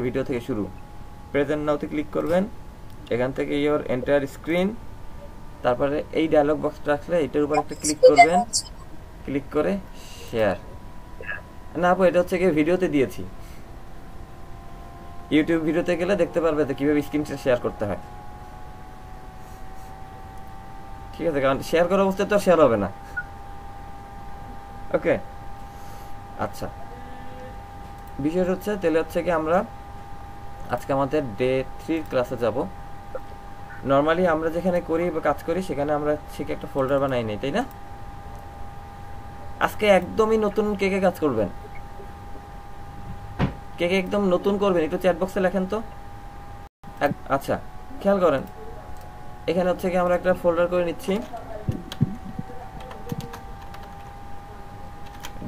Video থেকে শুরু। Present নাওতে click করবেন, এখান থেকে ইওর এন্টায়ার স্ক্রিন, তারপরে এই ডায়লগ বক্সটা আসলে এটার উপর একটা ক্লিক করবেন, ক্লিক করে শেয়ার। না আপু, এটা হচ্ছে গিয়ে ভিডিওতে দিয়েছি, ইউটিউব ভিডিওতে গেলে দেখতে পারবে তো কীভাবে স্ক্রিন শেয়ার করতে হয়। ঠিক আছে, কারণ শেয়ার করা অবস্থায় তো শেয়ার হবে না। ওকে, আচ্ছা, বিষয়টা হচ্ছে তাহলে হচ্ছে কি আমরা আজকে আমাদের ডে 3 ক্লাসে যাব। নর্মালি আমরা যেখানে করি বা কাজ করি সেখানে আমরা ঠিক একটা ফোল্ডার বানাই নেই, তাই না? আজকে একদমই নতুন কে কে কাজ করবেন? কে কে একদম নতুন করবেন একটু চ্যাট বক্সে লেখেন তো। আচ্ছা, খেয়াল করেন, এখানে হচ্ছে কি আমরা একটা ফোল্ডার করে নিচ্ছি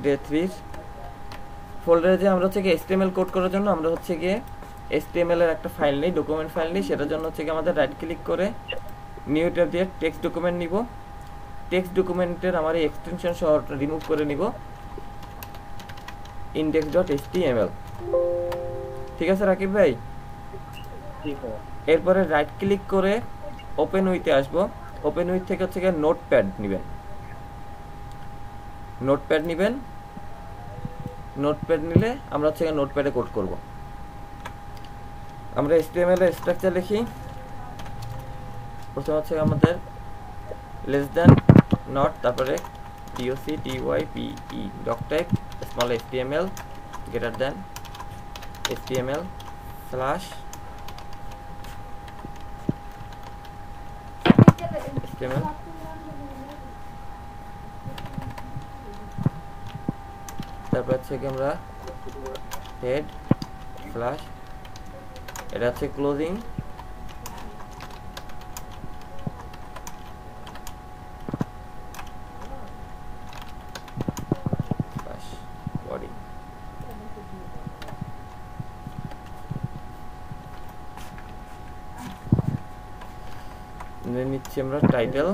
ডে 3 ফোল্ডারে। যে আমরা হচ্ছে কি HTML কোড করার জন্য আমরা হচ্ছে গিয়ে HTML এর একটা ফাইল নেই, ডকুমেন্ট ফাইল নেই, সেটার জন্য হচ্ছে কি আমাদের রাইট ক্লিক করে নিউ ট্যাব দিয়ে টেক্সট ডকুমেন্ট নিব। টেক্সট ডকুমেন্টের আমার এই এক্সটেনশন সহ রিমুভ করে নিব, index.html। ঠিক আছে রাকিব ভাই? এরপরে রাইট ক্লিক করে ওপেন উইথে আসবো। ওপেন উইথ থেকে হচ্ছে গিয়ে নোটপ্যাড নেবেন, নোটপ্যাড নেবেন। নোটপ্যাড নিলে আমরা হচ্ছে নোটপ্যাডে কোড করব। আমরা HTML এর স্ট্রাকচার লিখি। প্রথমে হচ্ছে আমাদের লেস দেন, নট, তারপরে doctype doctype small html greater than html slash html, তারপর হচ্ছে কি আমরা হেড স্ল্যাশ, এটা হচ্ছে ক্লোজিং, বডি। নিচ্ছি আমরা টাইটেল।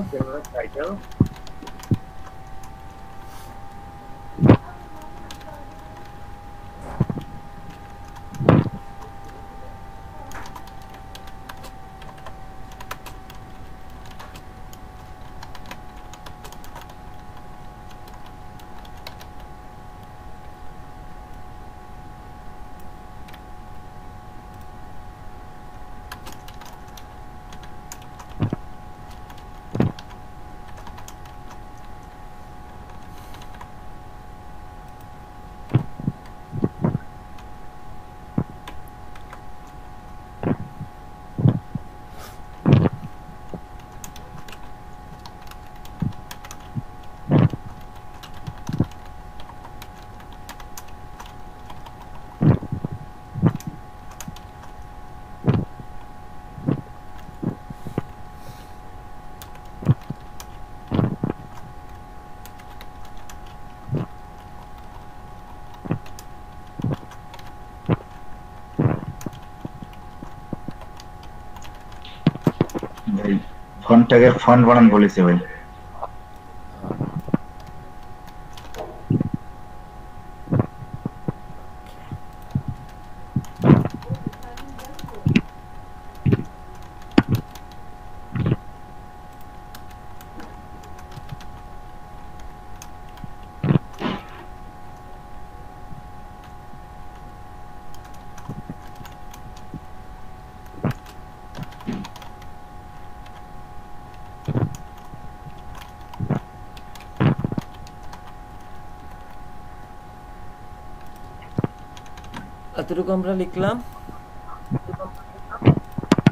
ফন্টটাকে ফন্ট বানান বলেছে ভাই। এতটুকু আমরা লিখলাম,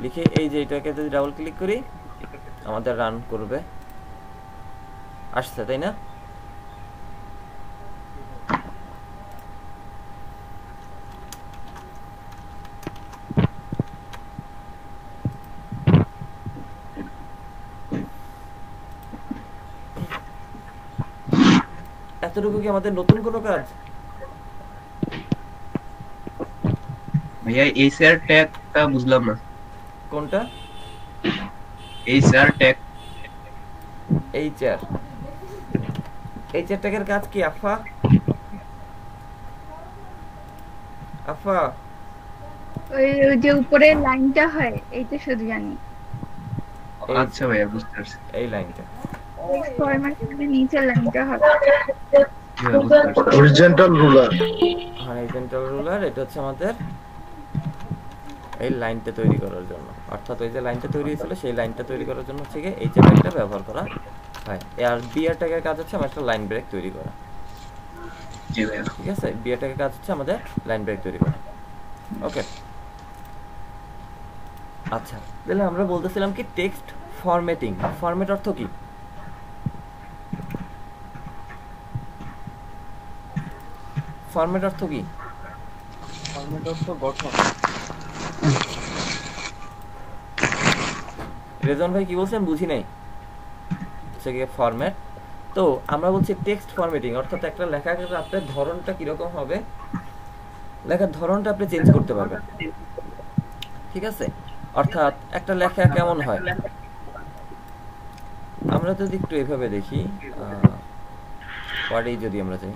লিখে এই যে এটাকে যদি ডাবল ক্লিক করি আমাদের রান করবে, আসছে তাই না? এতটুকু কি আমাদের নতুন কোনো কাজ? ভাইয়া এইচআর ট্যাগটা বুঝলাম না। কোনটা? HR tag. এইচআর ট্যাগের কাজ কি আফা? আফা ওই যে উপরে লাইনটা হয় এইটা শুধু জানি। আচ্ছা ভাইয়া বুঝতে পারছি। এই লাইনটা টেক্সট ফরম্যাটের নিচের লাইনটা হবে। জি ভাইয়া বুঝতে পারছি। Horizontal ruler. হরিজন্টাল রুলার, এটা হচ্ছে আমাদের এই লাইনটা তৈরি করার জন্য, অর্থাৎ ওই যে লাইনটা তৈরি হয়েছিল সেই লাইনটা তৈরি করার জন্য হচ্ছে এই যে ট্যাগটা ব্যবহার করা হয়। আর বিআর ট্যাগের কাজ হচ্ছে আমার একটা লাইন ব্রেক তৈরি করা। জি ভাইয়া। ঠিক আছে, বিআর ট্যাগের কাজ হচ্ছে আমাদের লাইন ব্রেক তৈরি করা। ওকে, আচ্ছা তাহলে আমরা বলতেছিলাম কি টেক্সট ফরম্যাটিং। ফরম্যাট অর্থ কি? ফরম্যাট অর্থ কি? ফরম্যাট অর্থ গঠন। রেজন ভাই কি বলছেন বুঝি নাই। হচ্ছে গিয়ে ফরম্যাট। তো আমরা বলছি টেক্সট ফরম্যাটিং, অর্থাৎ একটা লেখার আপনার ধরনটা কিরকম হবে, লেখার ধরনটা আপনি চেঞ্জ করতে পারবেন। ঠিক আছে, অর্থাৎ একটা লেখা কেমন হয় আমরা যদি একটু এভাবে দেখি, ওয়ার্ডেই যদি আমরা যাই,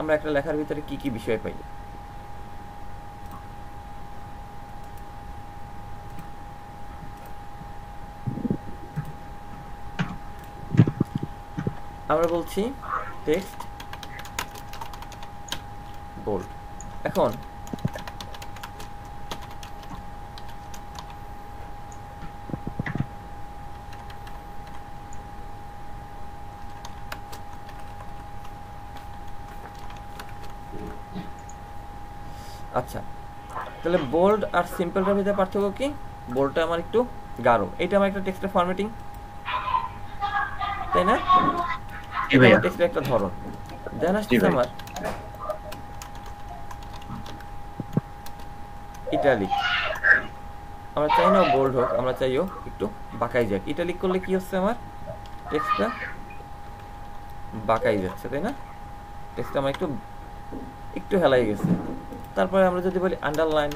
আমরা একটা লেখার ভিতরে কি কি বিষয় পাই। আমরা বলছি টেক্সট বোল্ড। এখন আচ্ছা, তাহলে বোল্ড আর সিম্পলটার ভিতরে পার্থক্য কি? বোল্ডটা আমার একটু গাঢ়, এটা আমার একটা টেক্সটের ফরম্যাটিং, তাই না? এটা টেক্সটের একটা ধরন। দেন আসছে আমার ইটালিক। আমরা চাই না বোল্ড হোক, আমরা চাইও একটু বাঁকাই যাক। ইটালিক করলে কি হচ্ছে, আমার টেক্সটটা বাঁকাই যাচ্ছে, তাই না? টেক্সটটা আমার একটু হেলাই গেছে। তারপরে আমরা যদি বলি আন্ডারলাইন।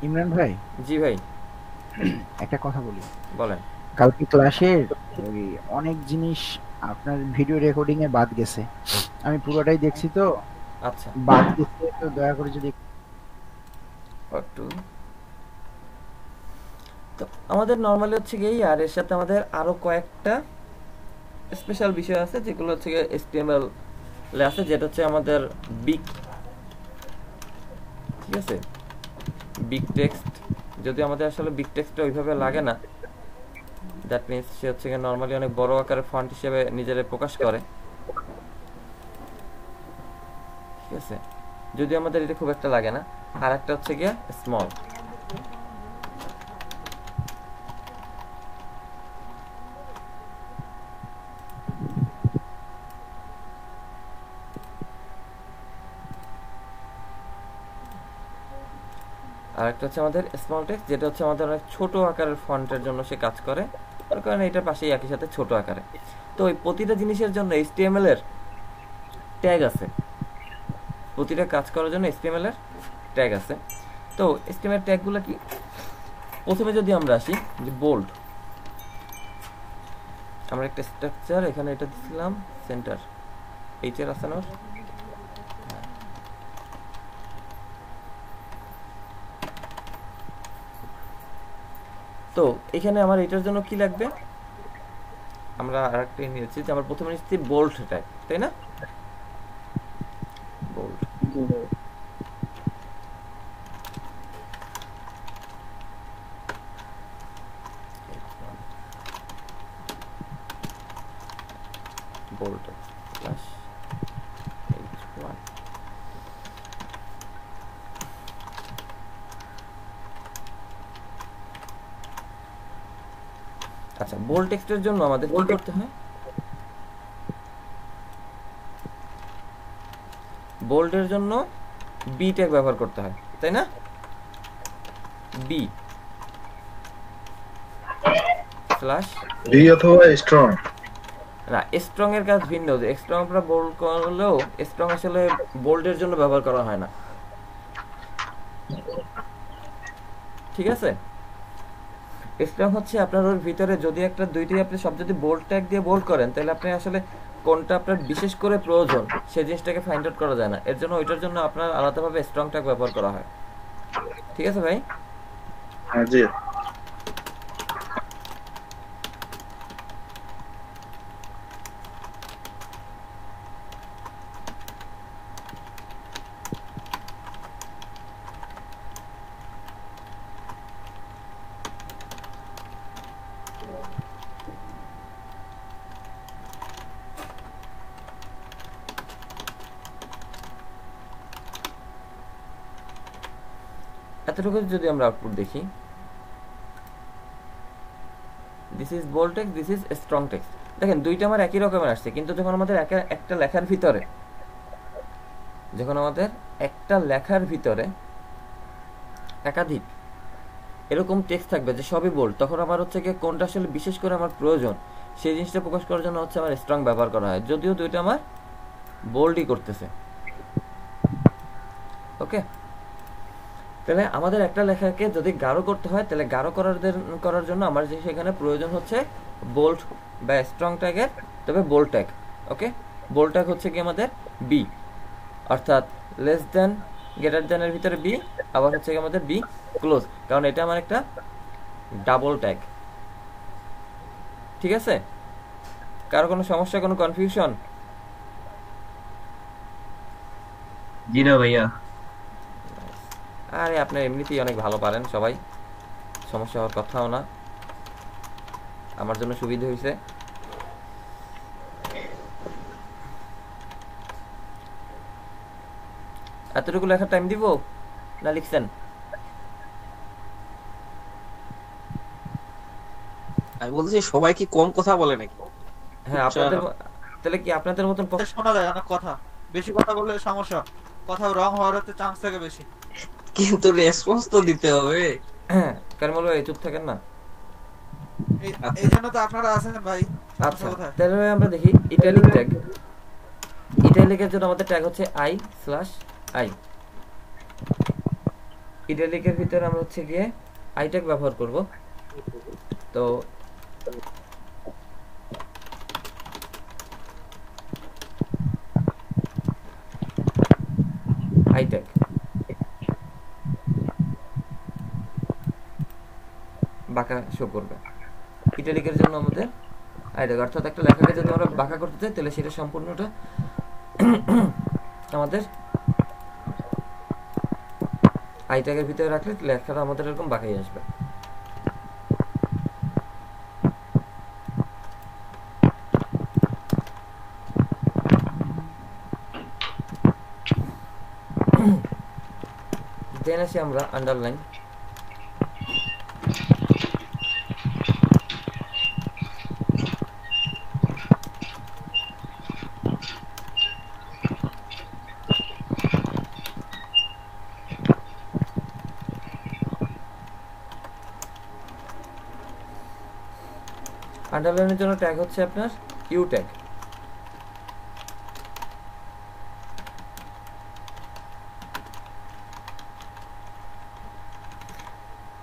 ইমরান ভাই, জি ভাই একটা কথা বলি। বলেন। কালকে ক্লাসের ওই অনেক জিনিস আপনার ভিডিও রেকর্ডিং এ বাদ গেছে, আমি পুরোটাই দেখছি তো। আচ্ছা, বাদ গেছে তো দয়া করে যদি একটু। তো আমাদের নরমালি হচ্ছে কি, আর এর সাথে আমাদের আরো কয়েকটা স্পেশাল বিষয় আছে যেগুলো হচ্ছে HTML এ আছে, যেটা হচ্ছে আমাদের বিগ, ঠিক আছে, বিগ টেক্সট। যদি আমাদের আসলে বিগ টেক্সটটা ওইভাবে লাগে না, দ্যাট মিনস সে হচ্ছে নরমালি অনেক বড় আকারের ফন্ট হিসেবে নিজের প্রকাশ করে। ঠিক আছে, যদি আমাদের এটা খুব একটা লাগে না। আর একটা হচ্ছে গিয়ে স্মল। আর একটা হচ্ছে আমাদের স্মল টেক্সট, যেটা হচ্ছে আমাদের অনেক ছোট আকারের ফন্টের জন্য সে কাজ করে, তার কারণে এটার পাশেই একই সাথে ছোট আকারে। তো এই প্রতিটা জিনিসের জন্য HTML এর ট্যাগ আছে, প্রতিটা কাজ করার জন্য HTML এর ট্যাগ আছে। তো HTML ট্যাগগুলো কি? প্রথমে যদি আমরা আসি যে বোল্ড, আমরা একটা স্ট্রাকচার এখানে এটা দিছিলাম সেন্টার এইচ এর আছে না। তো এখানে আমার এটার জন্য কি লাগবে, আমরা আরেকটা নিয়েছি যে আমরা প্রথমে নিচ্ছি বোল্ড ট্যাগ, তাই না? Bold bold plus H1। আচ্ছা, বোল্ড টেক্সটের জন্য আমাদের কি করতে হয়? বোল্ডের জন্য বি ট্যাগ ব্যবহার করতে হয়, তাই না? বি স্ল্যাশ বি অথবা স্ট্রং। না, স্ট্রং এর কাজ ভিন্ন। যে স্ট্রং আমরা বোল্ড করলেও স্ট্রং আসলে বোল্ডের জন্য ব্যবহার করা হয় না, ঠিক আছে? স্ট্রং হচ্ছে আপনার ওর ভিতরে যদি একটা দুইটি আপনি সব যদি বোল্ড ট্যাগ দিয়ে বোল্ড করেন, তাহলে আপনি আসলে কোনটা আপনার বিশেষ করে প্রয়োজন সেই জিনিসটাকে ফাইন্ড আউট করা যায় না, এর জন্য ওইটার জন্য আপনার আলাদাভাবে স্ট্রং ট্যাগ ব্যবহার করা হয়। ঠিক আছে ভাই? হ্যাঁ জি। এতটুকু যদি আমরা আউটপুট দেখি, this is bold text, this is strong text. দেখেন দুইটা আমার একই রকমের আসছে, কিন্তু যখন আমাদের একটা লেখার ভিতরে একাধিক এরকম টেক্সট থাকবে যে সবই বোল্ড, তখন আমার হচ্ছে কি কোনটা আসলে বিশেষ করে আমার প্রয়োজন সেই জিনিসটা প্রকাশ করার জন্য হচ্ছে আমার স্ট্রং ব্যবহার করা হয়, যদিও দুইটা আমার বোল্ডই করতেছে। ওকে, তাহলে আমাদের একটা লেখাকে যদি গাঢ় করতে হয়, তাহলে গাঢ় করার জন্য আমার যে সেখানে প্রয়োজন হচ্ছে বোল্ড বা স্ট্রং ট্যাগের, তবে বোল্ড ট্যাগ। ওকে, বোল্ড ট্যাগ হচ্ছে কি আমাদের বি, অর্থাৎ লেস দেন গ্রেটার দেনের ভিতরে বি, আবার হচ্ছে কি আমাদের বি ক্লোজ, কারণ এটা আমার একটা ডাবল ট্যাগ। ঠিক আছে? কারো কোনো সমস্যা, কোনো কনফিউশন? জি না ভাইয়া। আরে আপনি এমনিতেই অনেক ভালো পারেন, সবাই সমস্যা হওয়ার কথাও না, আমার জন্য সুবিধা হয়েছে। এতটুকু লেখার টাইম দিব না লিখছেন? আমি বলছি সবাই কি কম কথা বলে নাকি? হ্যাঁ, আপনাদের তাহলে কি আপনাদের মতন শোনা যায় অনেক কথা, বেশি কথা বললে সমস্যা, কথা রং হওয়ার হতে চান্স থাকে বেশি। কিন্তু রেসপন্স তো দিতে হবে। হ্যাঁ, কারণ বলবো এই চুপ থাকেন না। এই জন্য তো আপনারা আছেন ভাই। আচ্ছা, তাহলে আমরা দেখি ইটালিক ট্যাগ। ইটালিকের জন্য আমাদের ট্যাগ হচ্ছে i/i। ইটালিকের ভিতরে আমরা হচ্ছে গিয়ে আই ট্যাগ ব্যবহার করব। তো আই ট্যাগ বাঁকা শো করবে। ইটালিকের জন্য আমাদের আই ট্যাগ, অর্থাৎ একটা লেখাকে যদি আমরা বাঁকা করতে চাই তাহলে সেটা সম্পূর্ণটা আমাদের আই ট্যাগের ভিতরে রাখলে লেখাটা আমাদের এরকম বাঁকাই আসবে। দেন আসি আমরা আন্ডারলাইন। আন্ডারলাইনের জন্য ট্যাগ হচ্ছে আপনার ইউ ট্যাগ।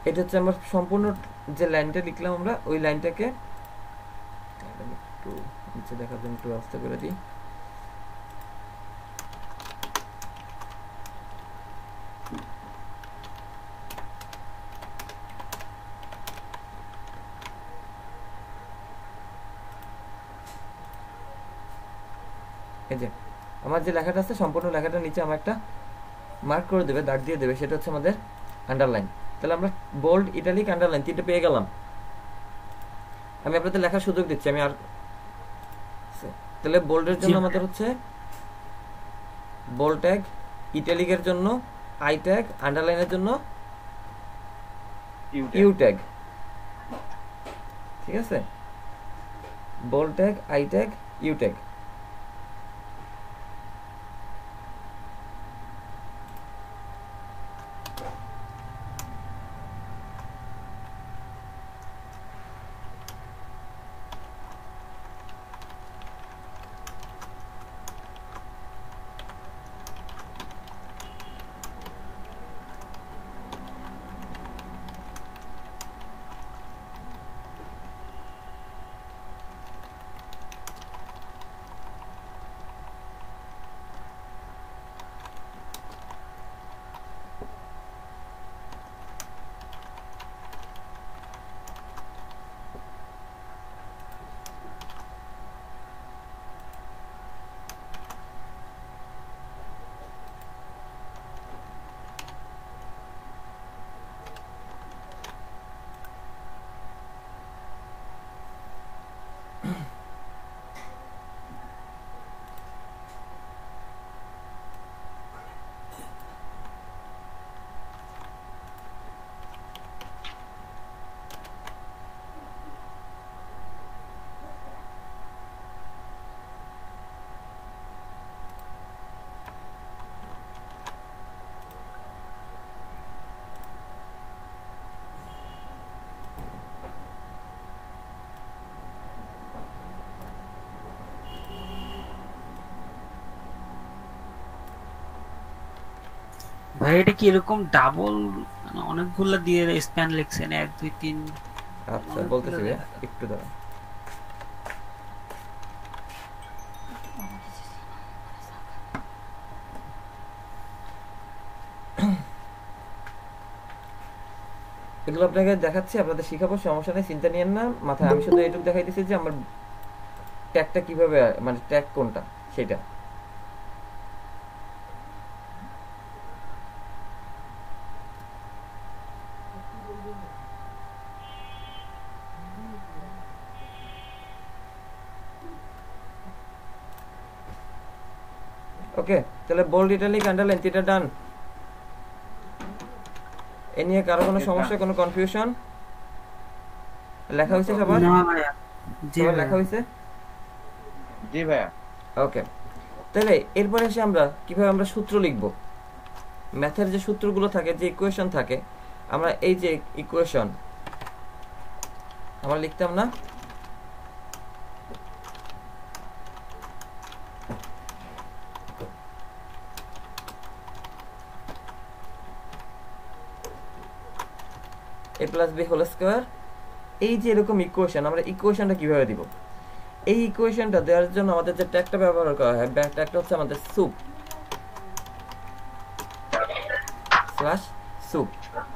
এটা হচ্ছে আমরা সম্পূর্ণ যে লাইনটা লিখলাম আমরা ওই লাইনটাকে একটু নিচে দেখার জন্য একটু ব্যবস্থা করে দিই। এই যে আমার যে লেখাটা আছে সম্পূর্ণ লেখাটা নিচে আমার একটা মার্ক করে দেবে, দাগ দিয়ে দেবে, সেটা হচ্ছে আমাদের আন্ডারলাইন। তাহলে আমরা বোল্ড, ইটালিক, আন্ডারলাইন তিনটে পেয়ে গেলাম। আমি আপনাদের লেখার সুযোগ দিচ্ছি, আমি আর তাহলে বোল্ডের জন্য আমাদের হচ্ছে বোল্ড ট্যাগ, ইটালিকের জন্য আই ট্যাগ, আন্ডারলাইনের জন্য ইউ ট্যাগ। ঠিক আছে, bold tag, I tag, U tag. ভাই এটা কি এরকম ডাবল মানে অনেকগুলো দিয়ে স্প্যান লিখছেন 1 2 3 আচ্ছা বলতেছি ভাইয়া, একটু দাঁড়ান। এগুলো আপনাকে দেখাচ্ছি, আপনাদের শিখাবো, সমস্যা নেই, চিন্তা নিয়েন না মাথায়। আমি শুধু এইটুকু দেখাইতেছি যে আমার ট্যাগটা কিভাবে, মানে ট্যাগ কোনটা সেটা। ওকে, তাহলে বোল্ড ইটালিক আন্ডারলাইন তিনটা ডান। এ নিয়ে কারো কোনো সমস্যা, কোনো কনফিউশন? লেখা হয়েছে সবার? না ভাইয়া জি সবার ভাইয়া। লেখা হয়েছে? জি ভাইয়া। ওকে, তাহলে এরপরে এসে আমরা কিভাবে আমরা সূত্র লিখব। ম্যাথের যে সূত্রগুলো থাকে, যে ইকুয়েশন থাকে, আমরা এই যে ইকুয়েশন আমরা লিখতাম না, a plus B whole square. এই যে এরকম ইকুয়েশন, আমরা ইকুয়েশনটা কিভাবে দিব? এই ইকুয়েশনটা দেওয়ার জন্য আমাদের যে ট্যাগটা ব্যবহার করা হয়, ট্যাগটা হচ্ছে আমাদের সুপ স্ল্যাশ সুপ।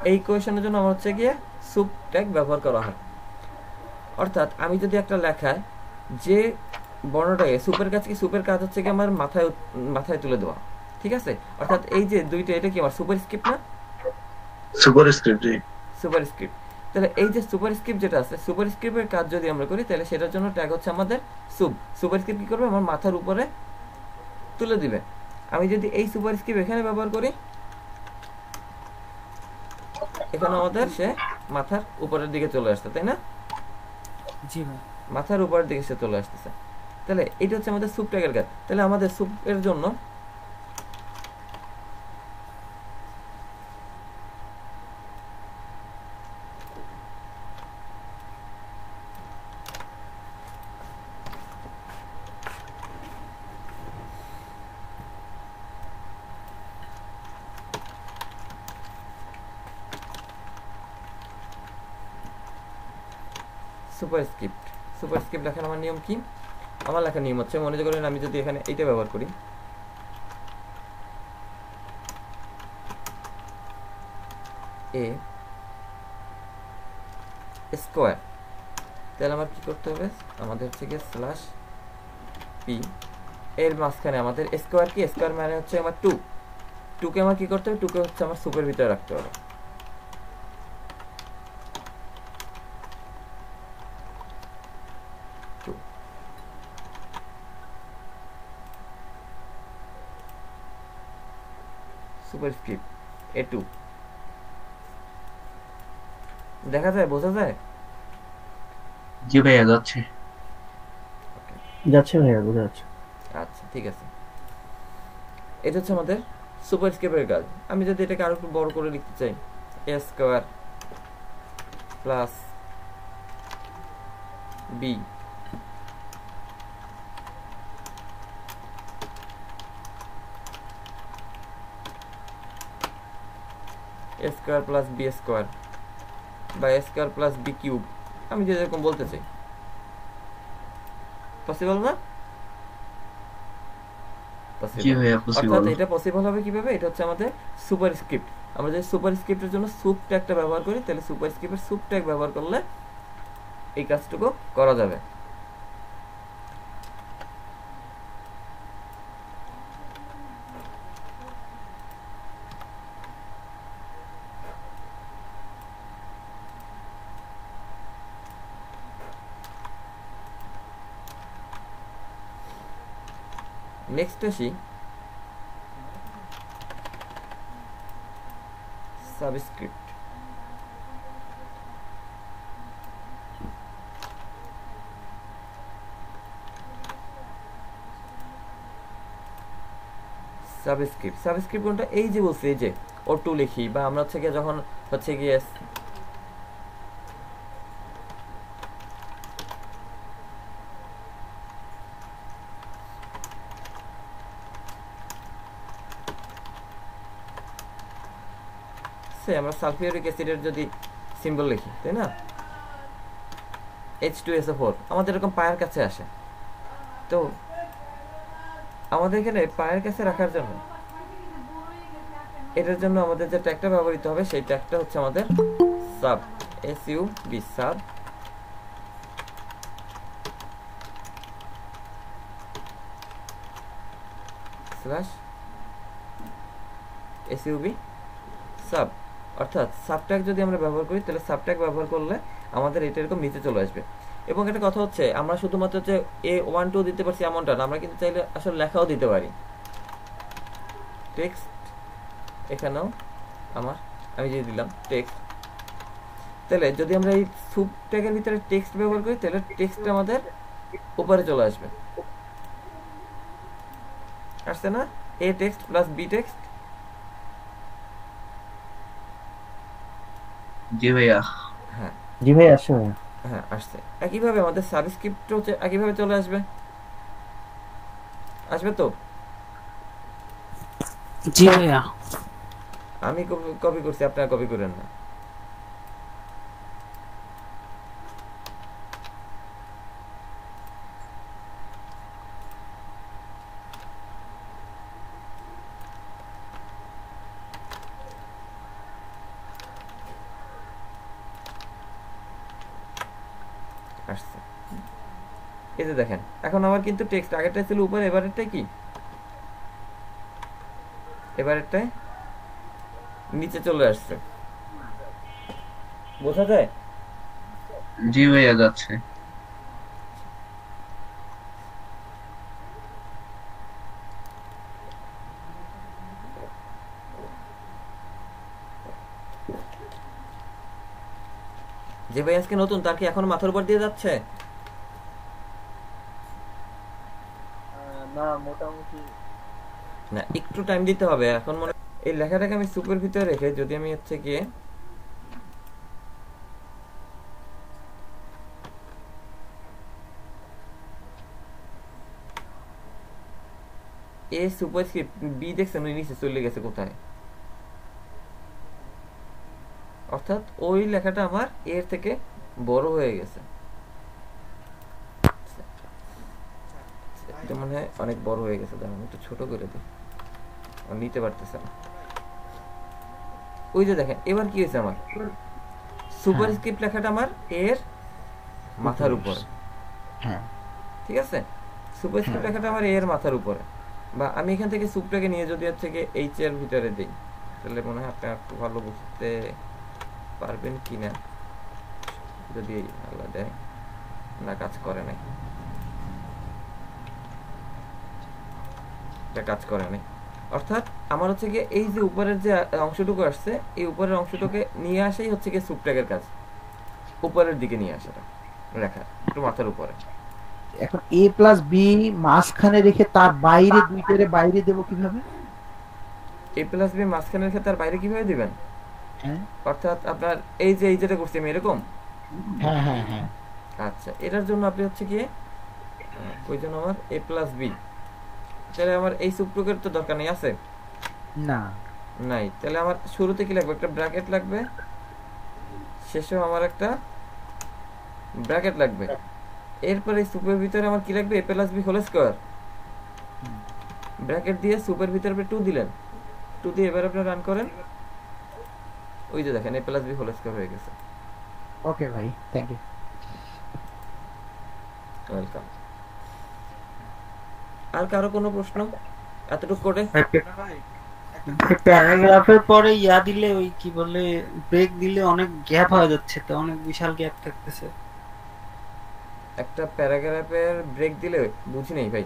এই ইকুয়েশনের জন্য আমার হচ্ছে গিয়ে সুপ ট্যাগ ব্যবহার করা হয়। অর্থাৎ আমি যদি একটা লেখায় যে বর্ণটাকে সুপের কাজ, কি সুপের কাজ হচ্ছে কি আমার মাথায় তুলে দেওয়া, ঠিক আছে? অর্থাৎ এই যে দুইটা, এটা কি আমার সুপার স্ক্রিপ্ট না? Super script. Super script. তাহলে এই যে সুপার স্ক্রিপ্ট যেটা আছে, সুপার স্ক্রিপ্টের কাজ যদি আমরা করি, তাহলে সেটার জন্য ট্যাগ হচ্ছে আমাদের সুপ। সুপার স্ক্রিপ্ট কি করবে? আমার মাথার উপরে তুলে দিবে। আমি যদি এই সুপার স্ক্রিপ্ট এখানে ব্যবহার করি, এখানে আমাদের সে মাথার উপরের দিকে চলে আসছে, তাই না? জি ভাই। মাথার উপরের দিকে সে চলে আসতেছে। তাহলে এটা হচ্ছে আমাদের সুপ ট্যাগের কাজ। তাহলে আমাদের সুপের জন্য সুপার স্ক্রিপ্ট লেখার আমার নিয়ম কি? আমার লেখার নিয়ম হচ্ছে, মনে করেন আমি যদি এখানে এইটা ব্যবহার করি, এ স্কোয়ার, তাহলে আমার কি করতে হবে? আমাদের হচ্ছে গিয়ে স্ল্যাশ পি, এর মাঝখানে আমাদের স্কোয়ার, কি স্কোয়ার মানে হচ্ছে আমার 2 কে আমার কি করতে হবে? 2 কে হচ্ছে আমার সুপের ভিতরে রাখতে হবে। সুপারস্ক্রিপ্ট A2 দেখা যায়, বোঝা যায়? জি ভাইয়া যাচ্ছে। যাচ্ছে ভাইয়া, বোঝা যাচ্ছে। আচ্ছা ঠিক আছে, এটা হচ্ছে আমাদের সুপারস্ক্রিপ্টের কাজ। আমি যদি এটাকে আরো একটু বড় করে লিখতে চাই, a square plus B a square plus B square বা a square plus B cube, আমি যেরকম বলতে চাই, পসিবল না? জি ভাইয়া পসিবল। অর্থাৎ এটা পসিবল হবে কিভাবে? এটা হচ্ছে আমাদের সুপারস্ক্রিপ্ট। আমরা যদি সুপারস্ক্রিপ্টের জন্য সুপ ট্যাগটা ব্যবহার করি, তাহলে সুপারস্ক্রিপ্টের সুপ ট্যাগ ব্যবহার করলে এই কাজটুকু করা যাবে। নেক্সট আসি সাবস্ক্রিপ্ট। সাবস্ক্রিপ্ট কোনটা? এই যে বলছি, এই যে O2 লিখি, বা আমরা হচ্ছে গিয়ে যখন হচ্ছে গিয়ে আসছে আমরা সালফিউরিক অ্যাসিডের যদি সিম্বল লিখি, তাই না, H2SO4 আমাদের এরকম পায়ের কাছে আসে। তো আমাদের এখানে পায়ের কাছে রাখার জন্য এটার জন্য আমাদের যে ট্যাগটা ব্যবহৃত হবে সেই ট্যাগটা হচ্ছে আমাদের sub, SUB, sub slash SUB sub. অর্থাৎ সাব ট্যাগ যদি আমরা ব্যবহার করি তাহলে সাব ট্যাগ ব্যবহার করলে আমাদের এটা এরকম নিচে চলে আসবে। এবং একটা কথা হচ্ছে আমরা শুধুমাত্র হচ্ছে A1 2 দিতে পারছি এমনটা না, আমরা কিন্তু চাইলে আসলে লেখাও দিতে পারি। টেক্সট এখানেও আমি যে দিলাম টেক্সট, তাহলে যদি আমরা এই সুব ট্যাগের ভিতরে টেক্সট ব্যবহার করি তাহলে টেক্সট আমাদের উপরে চলে আসবে। আসছে না, A text plus B text. জি ভাইয়া। হ্যাঁ জি ভাই আসছে ভাই। হ্যাঁ আসছে। একইভাবে আমাদের সাবস্ক্রিপ্ট হচ্ছে একইভাবে চলে আসবে, আসবে তো। জি ভাইয়া। আমি কপি করছি, আপনারা কপি করেন না। আসছে, এই যে দেখেন এখন আমার কিন্তু টেক্সট আগেরটা ছিল উপরে, এবারেরটাই কি, এবারেরটাই নিচে চলে আসছে। বোঝা যায়? জি ভাইয়া যাচ্ছে। যে ভাই আজকে নতুন তার কি এখনো মাথার উপর দিয়ে যাচ্ছে? না মোটামুটি না, একটু টাইম দিতে হবে। এখন মনে এই লেখাটাকে আমি সুপের ভিতরে রেখে যদি আমি হচ্ছে গিয়ে সুপারস্ক্রিপ্ট বি দেখছেন ওই নিচে চলে গেছে কোথায়, অর্থাৎ ওই লেখাটা আমার এর থেকে বড় হয়ে গেছে। এটা মনে হয় অনেক বড় হয়ে গেছে, দাঁড়ান একটু ছোট করে দিই, নিতে পারতেছে না। ওই যে দেখেন এবার কি হয়েছে, আমার সুপারস্ক্রিপ্ট লেখাটা আমার এর মাথার উপরে। হ্যাঁ ঠিক আছে, সুপারস্ক্রিপ্ট লেখাটা আমার এর মাথার উপরে। বা আমি এখান থেকে সুপটাকে নিয়ে যদি হচ্ছে গিয়ে এইচ এর ভিতরে দিই তাহলে মনে হয় আপনি একটু ভালো বুঝতে পারবেন কিনা। যদি আল্লাহ দেয় না, কাজ করে নাই, কাজ করে নাই। অর্থাৎ আমার হচ্ছে গিয়ে এই যে উপরের যে অংশটুকু আসছে এই উপরের অংশটুকে নিয়ে আসাই হচ্ছে গিয়ে সুপট্যাগের কাজ, উপরের দিকে নিয়ে আসাটা লেখা একটু মাথার উপরে। এখন A প্লাস B মাঝখানে রেখে তার বাইরে দুইটারে বাইরে দেব কিভাবে? A প্লাস B মাঝখানে রেখে তার বাইরে কিভাবে দিবেন? হ্যাঁ অর্থাৎ আপনার এই যে এই যেটা করছি আমি এরকম। হ্যাঁ হ্যাঁ হ্যাঁ আচ্ছা, এটার জন্য আপনি হচ্ছে গিয়ে ওই জন্য আমার A প্লাস B, তাহলে আমার এই সুপটুকের তো দরকার নেই, আছে না নাই, তাহলে আমার শুরুতে কি লাগবে, একটা ব্র্যাকেট লাগবে, শেষেও আমার একটা ব্র্যাকেট লাগবে। এরপরে এই সুপের ভিতরে আমার কি লাগবে, A plus B whole square, bracket দিয়ে সুপের ভিতরে আপনি 2 দিলেন, 2 দিয়ে এবার আপনি রান করেন, ওই যে দেখেন A plus B whole square হয়ে গেছে। ওকে ভাই, থ্যাংক ইউ, ওয়েলকাম। আর কারো কোনো প্রশ্ন এতটুকু করে? প্যারাগ্রাফের পরে ইয়া দিলে ওই কি বলে ব্রেক দিলে অনেক গ্যাপ হয়ে যাচ্ছে, তো অনেক বিশাল গ্যাপ থাকতেছে। একটা প্যারাগ্রাফের ব্রেক দিলে বুঝি নেই ভাই,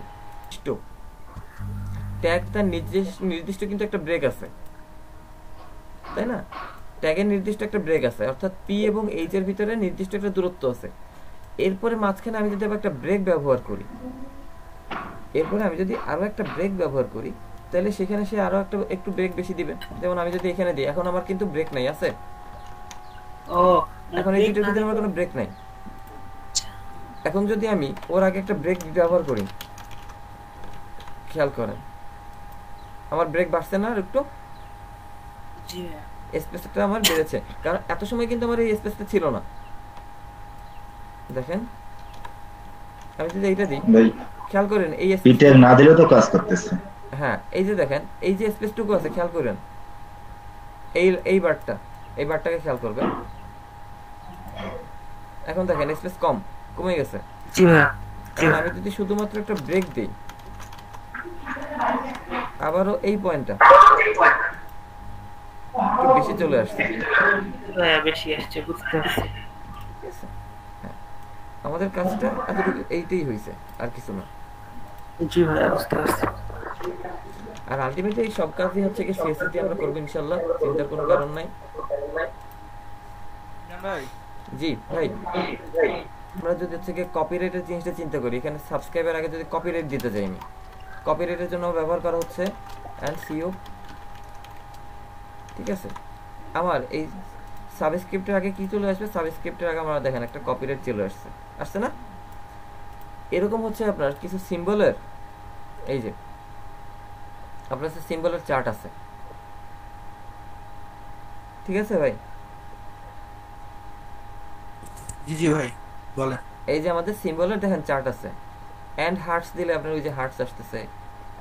ট্যাগ তার নির্দিষ্ট কিন্তু একটা ব্রেক আছে, তাই না? ট্যাগের নির্দিষ্ট একটা ব্রেক আছে, অর্থাৎ পি এবং এইচ এর ভিতরে নির্দিষ্ট একটা দূরত্ব আছে। এরপরে মাঝখানে আমি যদি একটা ব্রেক ব্যবহার করি, এরপরে আমি যদি আরো একটা ব্রেক ব্যবহার করি তাহলে সেখানে সে আরো একটু ব্রেক বেশি দিবে। যেমন আমি যদি এখানে দিই, এখন আমার কিন্তু ব্রেক নাই, আছে ও এখন এই দুটোর ভিতরে আমার কোনো ব্রেক নাই। এখন যদি আমি ওর আগে একটা ব্রেক ব্যবহার করি, খেয়াল করেন আমার ব্রেক বাড়ছে না আর একটু? স্পেসটা আমার বেড়েছে, কারণ এত সময় কিন্তু আমার এই স্পেসটা ছিল না। দেখেন আমি যদি এইটা দিই, ভাই খেয়াল করেন এই পিটের না দিলেও তো কাজ করতেছে। হ্যাঁ এই যে দেখেন এই যে স্পেসটুকু আছে, খেয়াল করেন এই বারটাকে খেয়াল করবেন। এখন দেখেন স্পেস কমে গেছে। জি ভাইয়া এখন আমি যদি শুধুমাত্র একটা ব্রেক দিই, আবারও এই পয়েন্টটা একটু বেশি চলে আসছে। ভাইয়া বেশি আসছে, বুঝতে পারছি। ঠিক আছে? হ্যাঁ, আমাদের কাজটা এতটুকু এইটাই হয়েছে, আর কিছু না। জি ভাইয়া বুঝতে পারছি। আর আলটিমেটলি এই সব কাজই হচ্ছে কি সিএসসি দিয়ে আমরা করবো ইনশাআল্লাহ, চিন্তার কোনো কারণ নাই। ভাই জি ভাই, আমরা যদি হচ্ছে কি কপিরাইটের জিনিসটা চিন্তা করি, এখানে সাবস্ক্রাইবার আগে যদি কপিরাইট দিতে যাই, আমি কপিরাইটের জন্য ব্যবহার করা হচ্ছে এনসিও। ঠিক আছে, আমার এই সাবস্ক্রিপ্টের আগে কি চলে আসবে, সাবস্ক্রিপ্টের আগে আমরা দেখেন একটা কপিরাইট চলে আসছে না? এরকম হচ্ছে আপনার কিছু সিম্বলের, এই যে আপনার কাছে সিম্বলের চার্ট আছে, ঠিক আছে ভাই? জি জি ভাই বলেন। এই যে আমাদের সিম্বলের দেখেন চার্ট আছে, এন্ড হার্টস দিলে আপনার ওই যে হার্টস আসতেছে,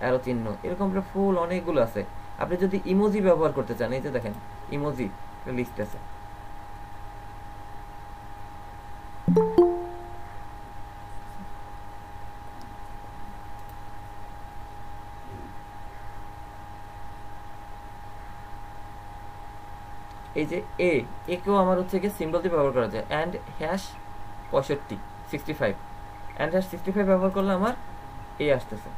অ্যারো চিহ্ন, এরকম ফুল অনেকগুলো আছে। আপনি যদি ইমোজি ব্যবহার করতে চান, এই যে দেখেন ইমোজি লিস্ট আছে। এই যে একেও আমার হচ্ছে কি সিম্বল দিয়ে ব্যবহার করা যায়, অ্যান্ড হ্যাশ 65 অ্যান্ড হ্যাশ 65 ব্যবহার করলে আমার আসতেছে।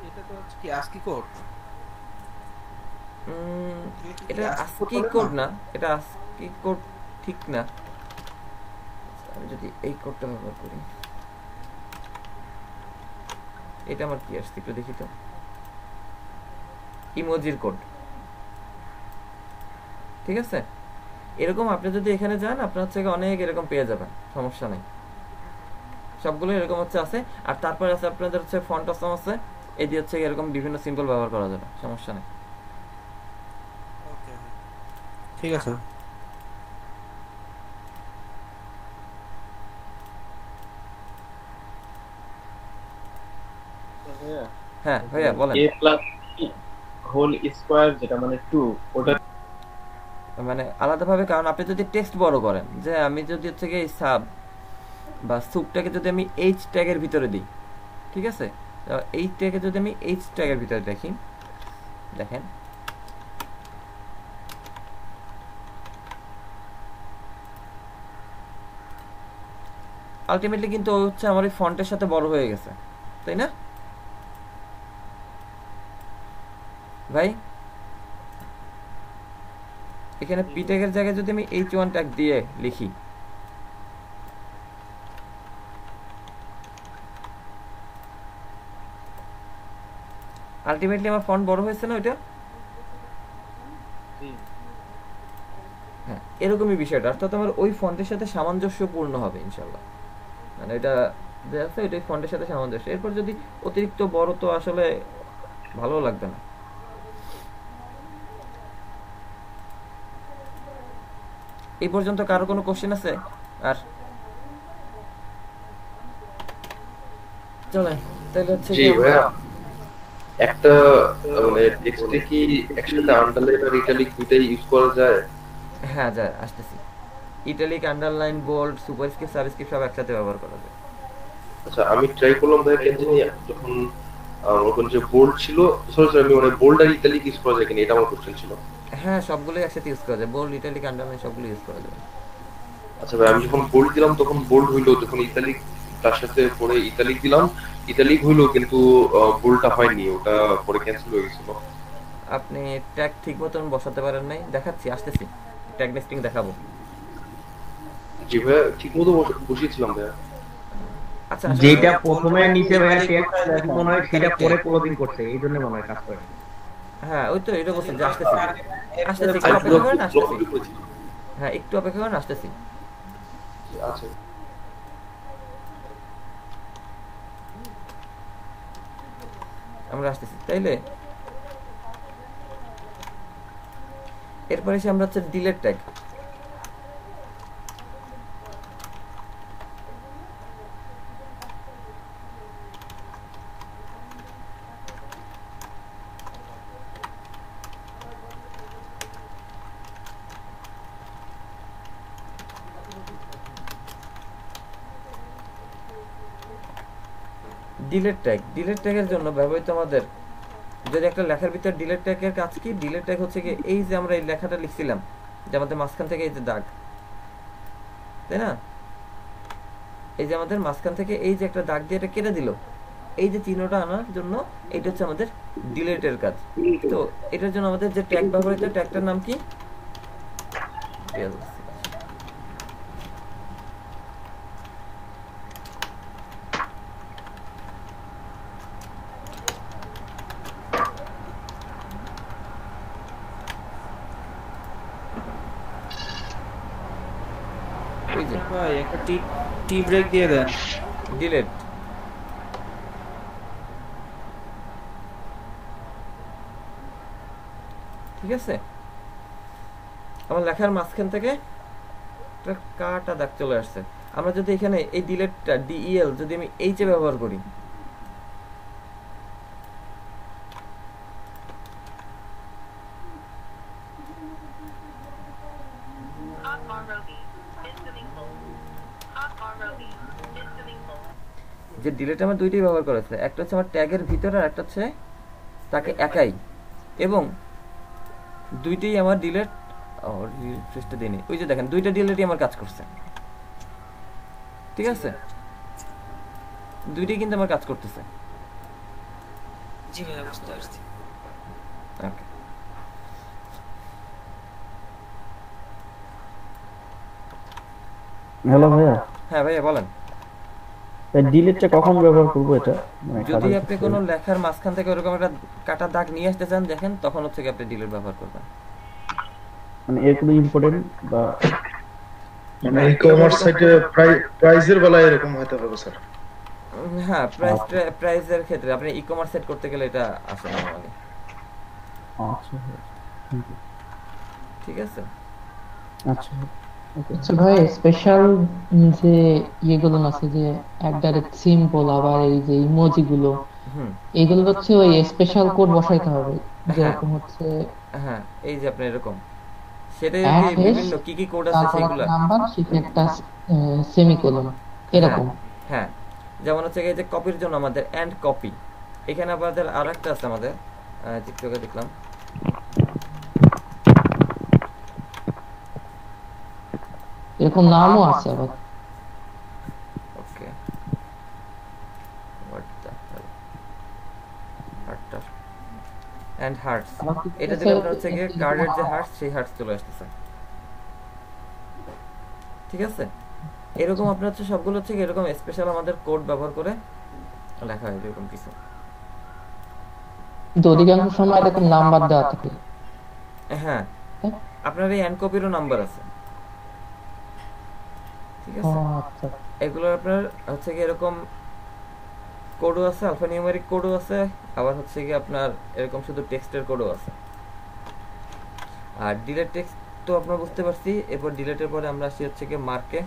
এটা তো হচ্ছে কি ASCII কোড। এটা ASCII কোড না, এটা ASCII কোড ঠিক না। আমি যদি এই কোডটা ব্যবহার করি, এটা আমার কি আসছে একটু দেখি তো, ইমোজির কোড। ঠিক আছে, এরকম আপনি যদি এখানে যান, আপনার হচ্ছে অনেক এরকম পেয়ে যাবেন, সমস্যা নেই। সবগুলো এরকম হচ্ছে আছে। আর তারপরে আছে আপনাদের হচ্ছে ফন্ট অপশন আছে, এই দিয়ে হচ্ছে এরকম বিভিন্ন সিম্বল ব্যবহার করা যাবে, সমস্যা নেই। ওকে ঠিক আছে। হ্যাঁ ভাইয়া বলেন। হোল স্কয়ার যেটা মানে 2 ওটা মানে আলাদাভাবে, কারণ আপনি যদি টেক্সট বড় করেন, যে আমি যদি হচ্ছে কি সাব বা সুপটাকে যদি আমি এইচ ট্যাগের ভিতরে দিই, ঠিক আছে, এই ট্যাগে যদি আমি এইচ ট্যাগের ভিতরে দেখি, দেখেন আলটিমেটলি কিন্তু হচ্ছে আমার এই ফন্টের সাথে বড় হয়ে গেছে, তাই না ভাই? এখানে পি ট্যাগের জায়গায় যদি আমি H1 ট্যাগ দিয়ে লিখি, আলটিমেটলি আমার ফন্ট বড় হয়েছে না ওইটা? হ্যাঁ, এরকমই বিষয়টা, অর্থাৎ আমার ওই ফন্টের সাথে সামঞ্জস্যপূর্ণ হবে ইনশাল্লাহ। মানে এটা যে আছে ওইটাই ফন্টের সাথে সামঞ্জস্য। এরপর যদি অতিরিক্ত বড়, তো আসলে ভালো লাগবে না। এই পর্যন্ত কারো কোনো কোশ্চেন আছে? আর চলে তাহলে হচ্ছে জি ভাইয়া, একটা মানে টেক্সটে কি একসাথে আন্ডারলাইন আর ইটালিক দুটাই ইউজ করা যায়? হ্যাঁ যায়, আসতেছি। Italic, underline, bold, superscript, subscript সব একসাথে ব্যবহার করা যায়। আচ্ছা, আমি ট্রাই করলাম ভাইয়া, কেন জানি যখন ওখানে যে বোল্ড ছিল, সরি আমি মানে বোল্ড আর ইটালিক ইউজ করা যায় কিনা, এটা আমার কোশ্চেন ছিল। হ্যাঁ, সবগুলোই একসাথে ইউজ করা যায়, বোল্ড, ইটালিক, আন্ডারলাইন সবগুলো ইউজ করা যায়। আচ্ছা ভাই, আমি যখন বোল্ড দিলাম তখন বোল্ড হইলো, যখন ইটালিক তার সাথে পরে ইটালিক দিলাম, ইটালিক হইলো, কিন্তু বোল্ডটা হয়নি, ওটা পরে ক্যান্সেল হয়ে গেছিল। আপনি ট্যাগ ঠিক মতন বসাতে পারেন নাই, দেখাচ্ছি, আসতেছি, ট্যাগ নেস্টিং দেখাবো। জি ভাইয়া, ঠিক মতো বসিয়েছিলাম ভাইয়া। আচ্ছা, যেটা প্রথমে নিচে ভাইয়া টেক্সট মনে হয় সেটা পরে ক্লোজিং করতে, এই জন্য মনে হয় কাজ করে। হ্যাঁ ওই তো এটা বলছি যে আসতেছি, আসতেছি, একটু অপেক্ষা করেন, আসতেছি। হ্যাঁ একটু অপেক্ষা করেন, আসতেছি। আচ্ছা আমরা আসতেছি তাইলে এরপরে এসে আমরা হচ্ছে ডিলেট ট্যাগ। ডিলেট ট্যাগের জন্য ব্যবহৃত আমাদের যদি একটা লেখার ভিতর ডিলেট ট্যাগের কাজ কি, ডিলেট ট্যাগ হচ্ছে কি এই যে আমরা এই লেখাটা লিখছিলাম যে আমাদের মাঝখান থেকে এই যে দাগ, তাই না, এই যে আমাদের মাঝখান থেকে এই যে একটা দাগ দিয়ে এটা কেটে দিল, এই যে চিহ্নটা আনার জন্য এটা হচ্ছে আমাদের ডিলেটের কাজ। তো এটার জন্য আমাদের যে ট্যাগ ব্যবহৃত ট্যাগটার নাম কি, ভাই একটা টি ব্রেক দিয়ে দেন। ডিলেট। ঠিক আছে, আমার লেখার মাঝখান থেকে একটা কাটা দাগ চলে আসছে। আমরা যদি এখানে এই ডিলেটটা ডিইএল যদি আমি এইচ এ ব্যবহার করি, যে ডিলেট আমার দুইটাই ব্যবহার করা আছে, একটা হচ্ছে আমার ট্যাগের ভিতরে আর একটা হচ্ছে তাকে একাই, এবং দুইটাই আমার ডিলেট রিফ্রেশটা দিইনি, ওই যে দেখেন দুইটা ডিলেটই আমার কাজ করছে। ঠিক আছে, দুইটাই কিন্তু আমার কাজ করতেছে। জি ভাই বুঝতে পারছি। ওকে, হ্যালো ভাইয়া। হ্যাঁ ভাইয়া বলেন। ডিলিটটা কখন ব্যবহার করব এটা? যদি আপনি কোনো লেখার মাঝখান থেকে ওরকম একটা কাটা দাগ নিয়ে আসতে চান দেখেন, তখন হচ্ছে কি আপনি ডিলিট ব্যবহার করবেন। মানে এর কোনো ইম্পর্টেন্ট বা মানে ই-কমার্স সাইটে প্রাইজের বেলায় এরকম হতে হবে স্যার। হ্যাঁ, প্রাইসের ক্ষেত্রে আপনি ই-কমার্স সেট করতে গেলে এটা আসে নরমালি। আচ্ছা ঠিক আছে, আচ্ছা আচ্ছা ভাই, স্পেশাল যে ইয়েগুলো আছে যে ডাইরেক্ট সিম্বল, আবার এই যে ইমোজি গুলো, এগুলো হচ্ছে ওই স্পেশাল কোড বসাইতে হবে, যেরকম হচ্ছে হ্যাঁ এই যে আপনি এরকম সেটাই বিভিন্ন কি কি কোড আছে সেগুলো, নাম্বার শিখে একটা সেমিকোলন এরকম। হ্যাঁ, যেমন হচ্ছে এই যে কপির জন্য আমাদের এন্ড কপি, এখানে আমাদের আরেকটা আছে আমাদের টিকটকে দেখলাম, এরকম নামও আছে আবার। ওকে, হোয়াট দ্য হেল, হার্টটা এন্ড হার্টস, এটা দিলে আপনার হচ্ছে গিয়ে কার্ডের যে হার্টস সেই হার্টস চলে আসতেছে। ঠিক আছে, এরকম আপনার হচ্ছে সবগুলো হচ্ছে এরকম স্পেশাল আমাদের কোড ব্যবহার করে লেখা হয় এরকম কিছু। অধিকাংশ সময় এরকম নাম্বার দেওয়া থাকে। হ্যাঁ, আপনার এই এন্ড কপিরও নাম্বার আছে। ঠিক আছে, এগুলো আপনার হচ্ছে কি এরকম কোডও আছে, আলফা নিউমেরিক কোডও আছে, আবার হচ্ছে কি আপনার এরকম শুধু টেক্সটের কোডও আছে। আর ডিলেট টেক্সট তো আপনারা বুঝতে পারছি। এরপর ডিলেটের পরে আমরা আসি হচ্ছে কি মার্কে।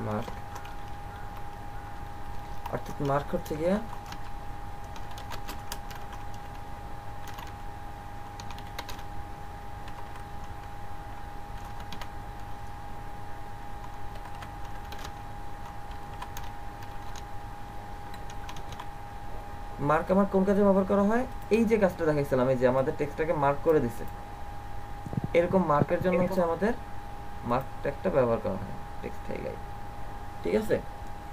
মার্ক অর্থাৎ মার্ক হচ্ছে গিয়ে মার্ক আমার কোন কাজে ব্যবহার করা হয়, এই যে কাজটা দেখাইছিলাম, এই যে আমাদের টেক্সটটাকে মার্ক করে দিছে, এরকম মার্কের জন্য হচ্ছে আমাদের মার্ক ট্যাগটা ব্যবহার করা হয়, টেক্সট হাইলাইট। ঠিক আছে,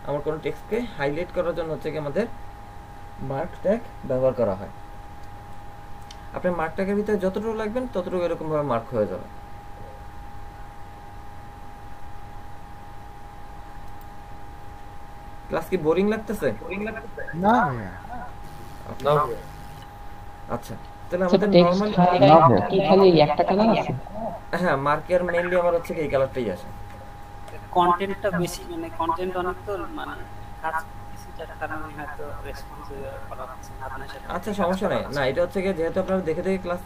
আমার কোনো টেক্সটকে হাইলাইট করার জন্য হচ্ছে কি আমাদের মার্ক ট্যাগ ব্যবহার করা হয়। আপনার মার্কটাকের ভিতরে যতটুকু লাগবেন ততটুকু এরকম ভাবে মার্ক হয়ে যাবে। ক্লাস কি বোরিং লাগতেছে? না ভাইয়া। না আচ্ছা তাহলে আমাদের টেক্সট নরমাল হাইলাইট কি খালি একটা কালার আছে? হ্যাঁ মার্কের মেইনলি আমার হচ্ছে এই কালারটাই আসে। কন্টেন্টটা বেশি মানে কন্টেন্ট অনেক তো মানে কাজ কিছু যার কারণে হয়তো রেসপন্স করা হচ্ছে না আপনার সাথে। আচ্ছা সমস্যা নাই। না এটা হচ্ছে কি যেহেতু আপনারা দেখে দেখে ক্লাস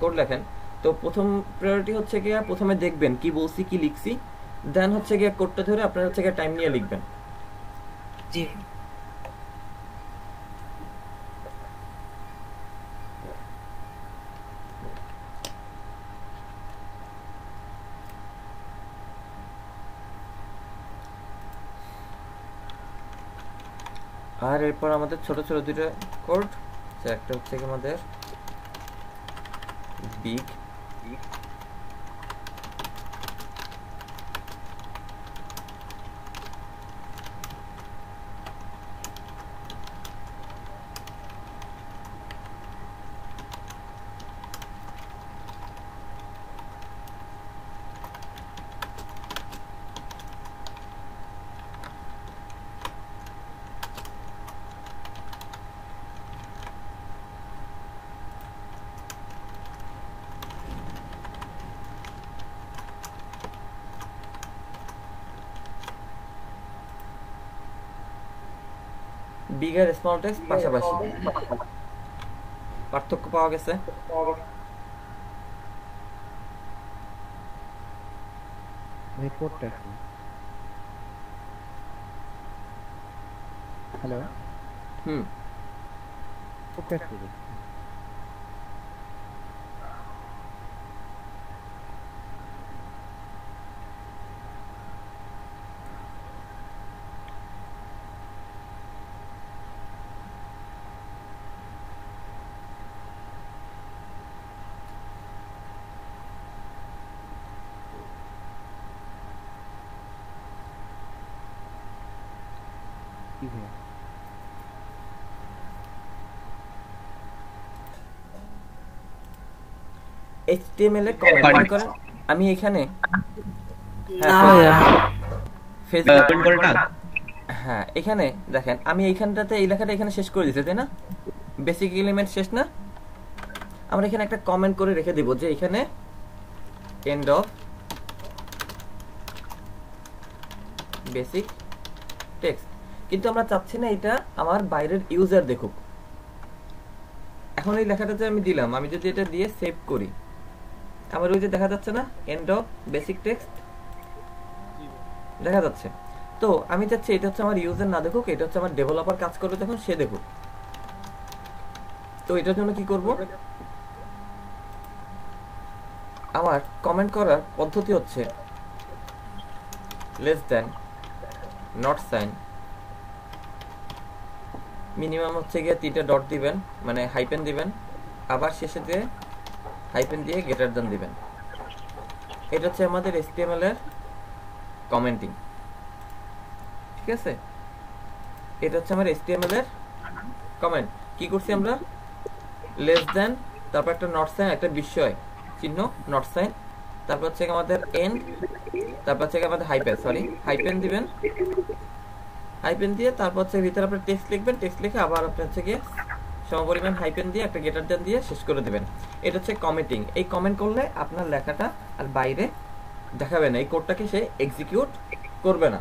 কোড লেখেন তো প্রথম প্রায়োরিটি হচ্ছে কি প্রথমে দেখবেন কি বলছি কি লিখছি, দেন হচ্ছে কি কোডটা ধরে আপনারা হচ্ছে কি টাইম নিয়ে লিখবেন। জি আর এরপর আমাদের ছোট ছোট দুটো কোড, একটা হচ্ছে কি আমাদের বিগ বিগ আর স্মল টেক্সট পাশাপাশি পার্থক্য পাওয়া গেছে। রিপোর্টটা কি? হ্যালো ওকে কি? HTML এ কমেন্ট করেন। আমি এখানে হ্যাঁ এখানে দেখেন আমি এইখানটাতে এই লেখাটা এখানে শেষ করে দিতে, তাই না? বেসিক এলিমেন্ট শেষ না? আমরা এখানে একটা কমেন্ট করে রেখে দেব যে এখানে এন্ড অফ বেসিক টেক্সট, কিন্তু আমরা চাচ্ছি না এটা আমার বাইরের ইউজার দেখুক। এখন এই লেখাটাতে আমি দিলাম, আমি যদি এটা দিয়ে সেভ করি আমার ওই যে দেখা যাচ্ছে না এন্ড অফ বেসিক টেক্সট দেখা যাচ্ছে। তো আমি চাচ্ছি এটা হচ্ছে আমার ইউজার না দেখুক, এটা হচ্ছে আমার ডেভেলপার কাজ করবে তখন সে দেখুক। তো এটার জন্য কি করব, আমার কমেন্ট করার পদ্ধতি হচ্ছে less than not sign, minimum হচ্ছে গিয়ে 3টা ডট দিবেন মানে হাইপেন দিবেন, আবার শেষে দিয়ে হাইপেন দিয়ে গ্রেটার দেন দিবেন। এটা হচ্ছে আমাদের HTML এর কমেন্টিং, ঠিক আছে? এটা হচ্ছে আমার HTML এর কমেন্ট। কি করছি আমরা, লেস দেন তারপর একটা নট সাইন একটা বিস্ময় চিহ্ন নট সাইন, তারপর হচ্ছে আমাদের এন্ড, তারপর হচ্ছে আমাদের হাইপেন দিবেন, হাইপেন দিয়ে তারপর হচ্ছে ভিতরে আপনি টেক্সট লিখবেন, টেক্সট লিখে আবার আপনি হচ্ছে গিয়ে সমপরিমাণ হাইপেন দিয়ে একটা গ্রেটার দেন দিয়ে শেষ করে দেবেন। এটা হচ্ছে কমেন্টিং। এই কমেন্ট করলে আপনার লেখাটা আর বাইরে দেখাবে না, এই কোডটাকে সে এক্সিকিউট করবে না।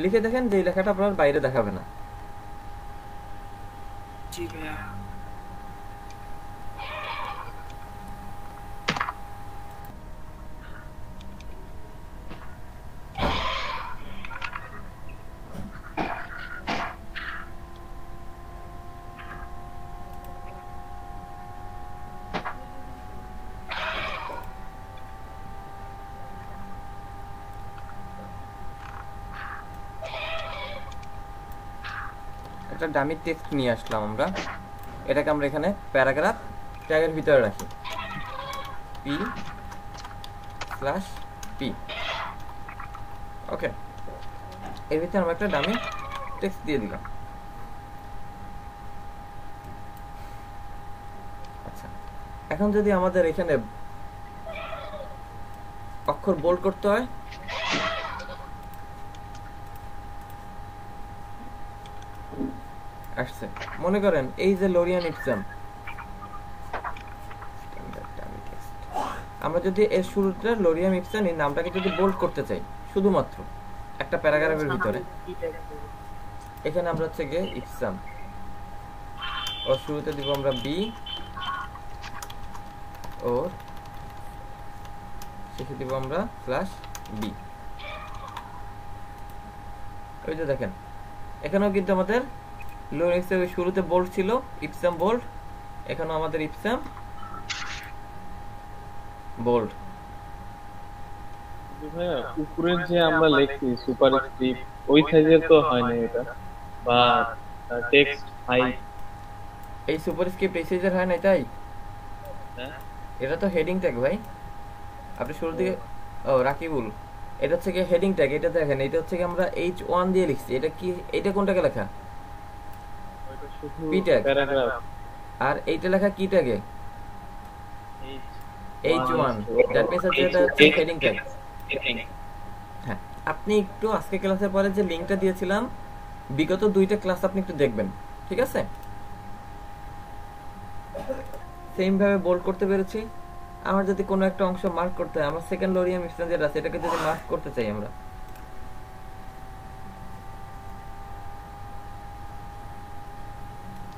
লিখে দেখেন যে এই লেখাটা আপনার বাইরে দেখাবে না। জি ভাইয়া একটা ডামি টেক্সট নিয়ে আসলাম আমরা, এটাকে আমরা এখানে প্যারাগ্রাফ ট্যাগের ভিতরে রাখি p/p। ওকে, এর ভিতরে আমরা একটা ডামি টেক্সট দিয়ে দিলাম। এখন যদি আমাদের এখানে অক্ষর বোল্ড করতে হয়, আসছে। মনে করেন এই যে লোরিয়ান ইপসাম, আমরা যদি এর শুরুতে লোরিয়াম ইপসাম এই নামটাকে যদি বোল্ড করতে চাই শুধুমাত্র একটা প্যারাগ্রাফের ভিতরে, এখানে আমরা হচ্ছে গিয়ে ইপসাম ও শুরুতে দিব আমরা বি ও শেষে দিব আমরা স্ল্যাশ বি। ওই যে দেখেন এখানেও কিন্তু আমাদের লোরিয়াম শুরুতে বোল্ড ছিল, ইপসাম বোল্ড, এখানেও আমাদের ইপসাম বোল্ড। ভাইয়া উপরে যে আমরা লিখছি সুপারস্ক্রিপ্ট ওই সাইজের তো হয় না এটা, বা টেক্সট হাইট এই সুপারস্ক্রিপ্ট এই সাইজের হয় না, তাই এটা তো হেডিং ট্যাগ ভাই। আপনি শুরু থেকে ও রাকিবুল, এটা হচ্ছে কি হেডিং ট্যাগ। এটা দেখেন এটা হচ্ছে কি আমরা H1 দিয়ে লিখছি। এটা কি, এটা কোন ট্যাগে লেখা? P tag. আর এইটা লেখা কি ট্যাগে? H1। দ্যাট মিন্স এটা হচ্ছে হেডিং ট্যাগ। হ্যাঁ, আপনি একটু আজকে ক্লাসের পরে যে লিংকটা দিয়েছিলাম বিগত 2টা ক্লাস আপনি একটু দেখবেন, ঠিক আছে? সেম ভাবে বোল্ড করতে পেরেছি। আমার যদি কোনো একটা অংশ মার্ক করতে হয়, আমার সেকেন্ড লোরিয়াম ইপসাম যেটা আছে এটাকে যদি মার্ক করতে চাই আমরা,